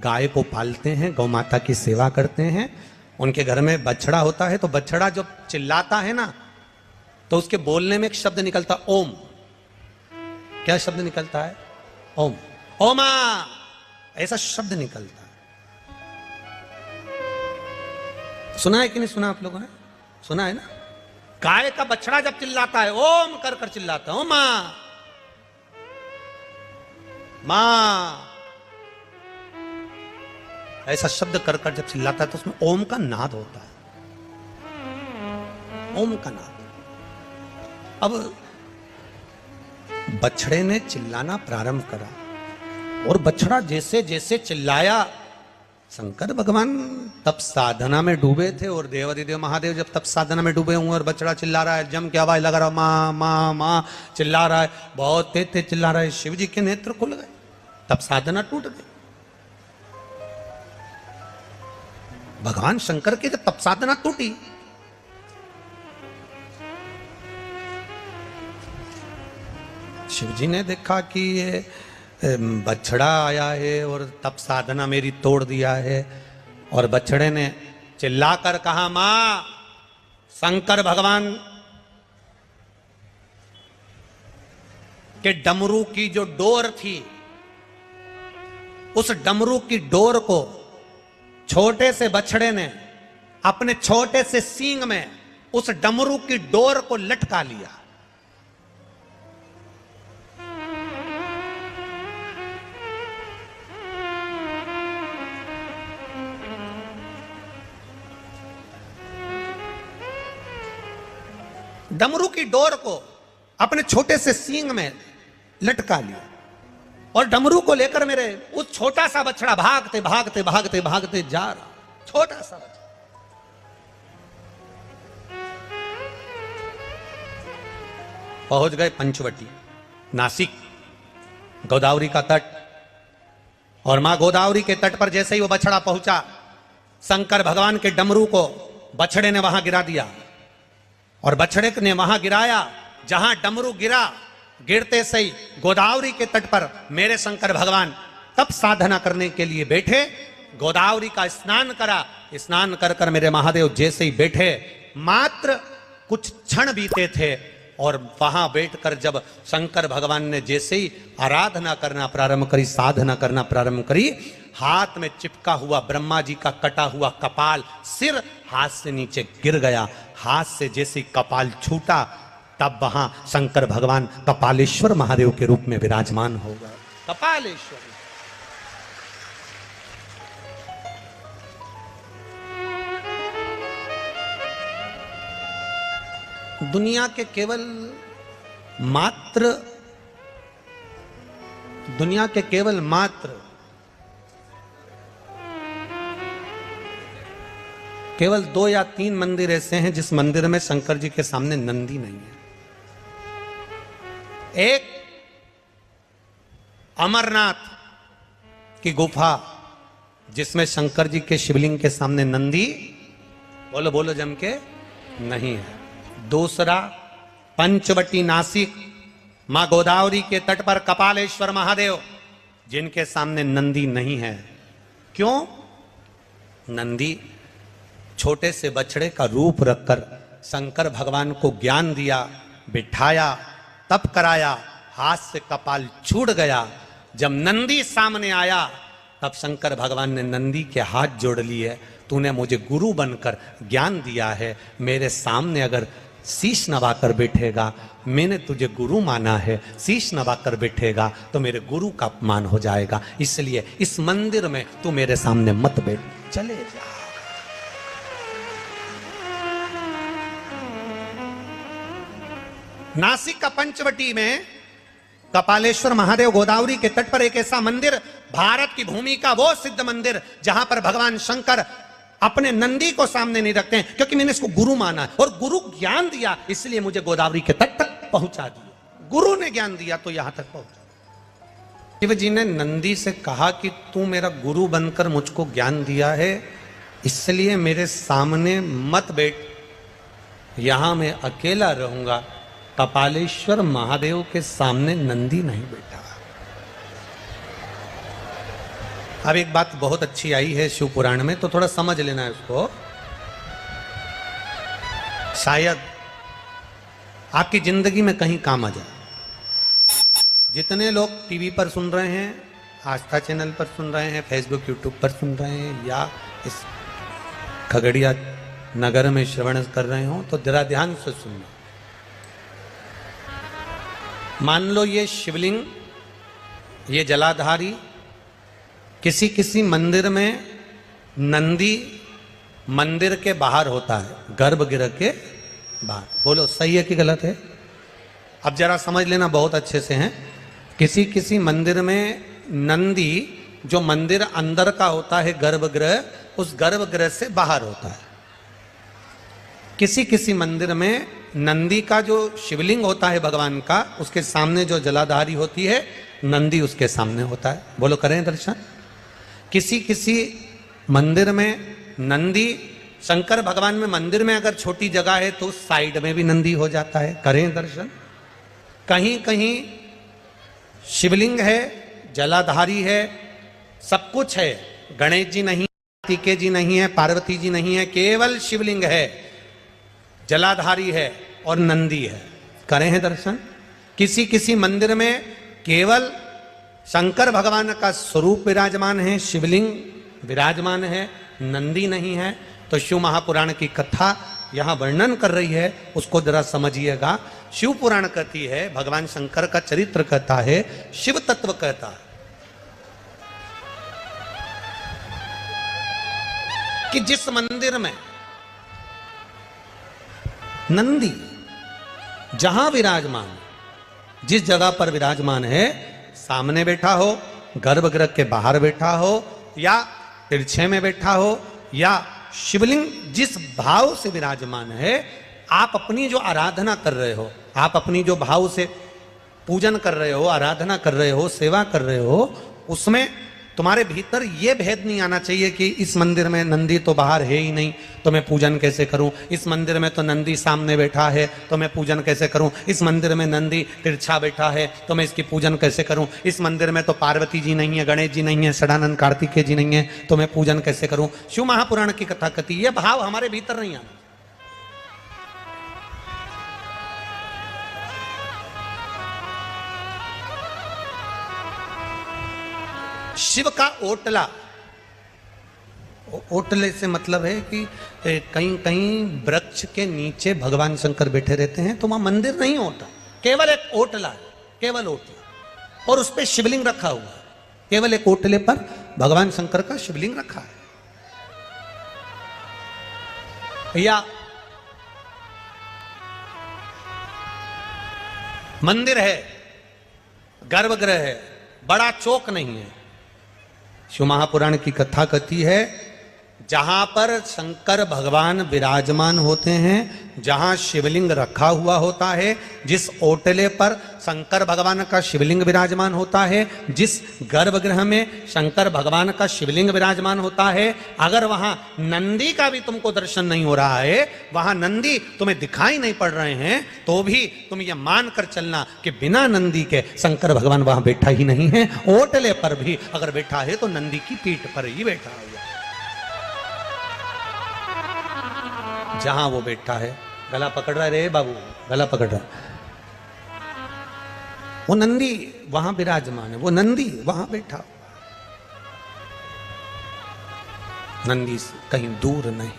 Speaker 1: गाय को पालते हैं, गौ माता की सेवा करते हैं, उनके घर में बछड़ा होता है, तो बछड़ा जब चिल्लाता है ना, तो उसके बोलने में एक शब्द निकलता, ओम। क्या शब्द निकलता है? ओम। ओमा, ऐसा शब्द निकलता है। सुना है कि नहीं सुना आप लोगों ने? सुना है ना? गाय का बछड़ा जब चिल्लाता है, ओम कर कर चिल्लाता है, ओमा मां, ऐसा शब्द कर कर जब चिल्लाता है तो उसमें ओम का नाद होता है, ओम का नाद। अब बछड़े ने चिल्लाना प्रारंभ करा, और बछड़ा जैसे जैसे चिल्लाया, शंकर भगवान तप साधना में डूबे थे, और देवाधिदेव महादेव जब तप साधना में डूबे हुए और बछड़ा चिल्ला रहा है, जम के आवाज लगा रहा, मां मां मां चिल्ला रहा है, बहुत तेज तेज चिल्ला रहा है, शिव जी के नेत्र खुल गए, तप साधना टूट गई। भगवान शंकर की जब तप साधना टूटी, शिव जी ने देखा कि ये बछड़ा आया है और तप साधना मेरी तोड़ दिया है, और बछड़े ने चिल्लाकर कहा, मां, शंकर भगवान के डमरू की जो डोर थी, उस डमरू की डोर को छोटे से बछड़े ने अपने छोटे से सींग में उस डमरू की डोर को लटका लिया। डमरू की डोर को अपने छोटे से सींग में लटका लिया, और डमरू को लेकर मेरे उस छोटा सा बछड़ा भागते भागते भागते भागते जा रहा, छोटा सा बछड़ा। पहुंच गए पंचवटी, नासिक, गोदावरी का तट, और मां गोदावरी के तट पर जैसे ही वो बछड़ा पहुंचा, शंकर भगवान के डमरू को बछड़े ने वहां गिरा दिया। और बछड़े ने वहां गिराया जहां डमरू गिरा। गिरते सही गोदावरी के तट पर मेरे शंकर भगवान तब साधना करने के लिए बैठे। गोदावरी का स्नान करा। स्नान कर कर मेरे महादेव जैसे ही बैठे, मात्र कुछ क्षण बीते थे और वहां बैठकर जब शंकर भगवान ने जैसे ही आराधना करना प्रारंभ करी, साधना करना प्रारंभ करी, हाथ में चिपका हुआ ब्रह्मा जी का कटा हुआ कपाल, सिर हाथ से नीचे गिर गया। हाथ से जैसे ही कपाल छूटा, तब वहां शंकर भगवान कपालेश्वर महादेव के रूप में विराजमान हो गए। कपालेश्वर दुनिया के केवल दो या तीन मंदिर ऐसे हैं जिस मंदिर में शंकर जी के सामने नंदी नहीं है। एक अमरनाथ की गुफा जिसमें शंकर जी के शिवलिंग के सामने नंदी बोलो बोलो जम के नहीं है। दूसरा पंचवटी नासिक मां गोदावरी के तट पर कपालेश्वर महादेव जिनके सामने नंदी नहीं है। क्यों? नंदी छोटे से बछड़े का रूप रखकर शंकर भगवान को ज्ञान दिया, बिठाया, तप कराया, हाथ से कपाल छूट गया। जब नंदी सामने आया तब शंकर भगवान ने नंदी के हाथ जोड़ लिए, तूने मुझे गुरु बनकर ज्ञान दिया है, मेरे सामने अगर शीश नवाकर बैठेगा, मैंने तुझे गुरु माना है, शीश नवाकर बैठेगा तो मेरे गुरु का अपमान हो जाएगा, इसलिए इस मंदिर में तू मेरे सामने मत बैठ, चले जा। नासिक का पंचवटी में कपालेश्वर महादेव गोदावरी के तट पर एक ऐसा मंदिर, भारत की भूमि का वो सिद्ध मंदिर जहां पर भगवान शंकर अपने नंदी को सामने नहीं रखते हैं, क्योंकि मैंने इसको गुरु माना और गुरु ज्ञान दिया, इसलिए मुझे गोदावरी के तट तक पहुंचा दिया। गुरु ने ज्ञान दिया तो यहां तक पहुंचा। शिव जी ने नंदी से कहा कि तू मेरा गुरु बनकर मुझको ज्ञान दिया है, इसलिए मेरे सामने मत बैठ, यहां मैं अकेला रहूंगा। कपालेश्वर महादेव के सामने नंदी नहीं बैठा। अब एक बात बहुत अच्छी आई है शिव पुराण में, तो थोड़ा समझ लेना है उसको। शायद आपकी जिंदगी में कहीं काम आ जाए। जितने लोग टीवी पर सुन रहे हैं, आस्था चैनल पर सुन रहे हैं, फेसबुक यूट्यूब पर सुन रहे हैं, या इस खगड़िया नगर में श्रवण कर रहे हो, तो जरा ध्यान से सुनना। मान लो ये शिवलिंग, ये जलाधारी, किसी किसी मंदिर में नंदी मंदिर के बाहर होता है, गर्भगृह के बाहर। बोलो सही है कि गलत है? अब जरा समझ लेना बहुत अच्छे से हैं। किसी किसी मंदिर में नंदी जो मंदिर अंदर का होता है गर्भगृह, उस गर्भगृह से बाहर होता है। किसी किसी मंदिर में नंदी का जो शिवलिंग होता है भगवान का, उसके सामने जो जलाधारी होती है, नंदी उसके सामने होता है। बोलो करें दर्शन। किसी किसी मंदिर में नंदी, शंकर भगवान में मंदिर में अगर छोटी जगह है तो साइड में भी नंदी हो जाता है। करें दर्शन। कहीं कहीं शिवलिंग है, जलाधारी है, सब कुछ है, गणेश जी नहीं, कार्तिकेय जी नहीं है, पार्वती जी नहीं है, केवल शिवलिंग है, जलाधारी है और नंदी है। करें हैं दर्शन। किसी किसी मंदिर में केवल शंकर भगवान का स्वरूप विराजमान है, शिवलिंग विराजमान है, नंदी नहीं है। तो शिव महापुराण की कथा यहां वर्णन कर रही है, उसको जरा समझिएगा। शिव पुराण कहती है, भगवान शंकर का चरित्र कहता है, शिव तत्व कहता है कि जिस मंदिर में नंदी जहां विराजमान, जिस जगह पर विराजमान है, सामने बैठा हो, गर्भगृह के बाहर बैठा हो, या तिरछे में बैठा हो, या शिवलिंग जिस भाव से विराजमान है, आप अपनी जो आराधना कर रहे हो, आप अपनी जो भाव से पूजन कर रहे हो, आराधना कर रहे हो, सेवा कर रहे हो, उसमें तुम्हारे भीतर ये भेद नहीं आना चाहिए कि इस मंदिर में नंदी तो बाहर है ही नहीं, तो मैं पूजन कैसे करूं। इस मंदिर में तो नंदी सामने बैठा है, तो मैं पूजन कैसे करूं। इस मंदिर में नंदी तिरछा बैठा है, तो मैं इसकी पूजन कैसे करूं। इस मंदिर में तो पार्वती जी नहीं है, गणेश जी नहीं है, सदानंद कार्तिकेय जी नहीं है, तो मैं पूजन कैसे करूं। शिव महापुराण की कथा कथी, ये भाव हमारे भीतर नहीं आना। शिव का ओटला, ओटले से मतलब है कि कहीं कहीं वृक्ष के नीचे भगवान शंकर बैठे रहते हैं, तो वहां मंदिर नहीं होता, केवल एक ओटला, केवल ओटला, और उस पर शिवलिंग रखा हुआ है। केवल एक ओटले पर भगवान शंकर का शिवलिंग रखा है। या मंदिर है, गर्भगृह है, बड़ा चौक नहीं है। शिव महापुराण की कथा कहती है, जहां पर शंकर भगवान विराजमान होते हैं, जहां शिवलिंग रखा हुआ होता है, जिस ओटले पर शंकर भगवान का शिवलिंग विराजमान होता है, जिस गर्भगृह में शंकर भगवान का शिवलिंग विराजमान होता है, अगर वहां नंदी का भी तुमको दर्शन नहीं हो रहा है, वहां नंदी तुम्हें दिखाई नहीं पड़ रहे हैं, तो भी तुम ये मान कर चलना कि बिना नंदी के शंकर भगवान वहां बैठा ही नहीं है। ओटले पर भी अगर बैठा है तो नंदी की पीठ पर ही बैठा हुआ। जहां वो बैठा है, गला पकड़ रहा है, रे बाबू गला पकड़ रहा है, वो नंदी वहां विराजमान है, वो नंदी वहां बैठा, नंदी कहीं दूर नहीं।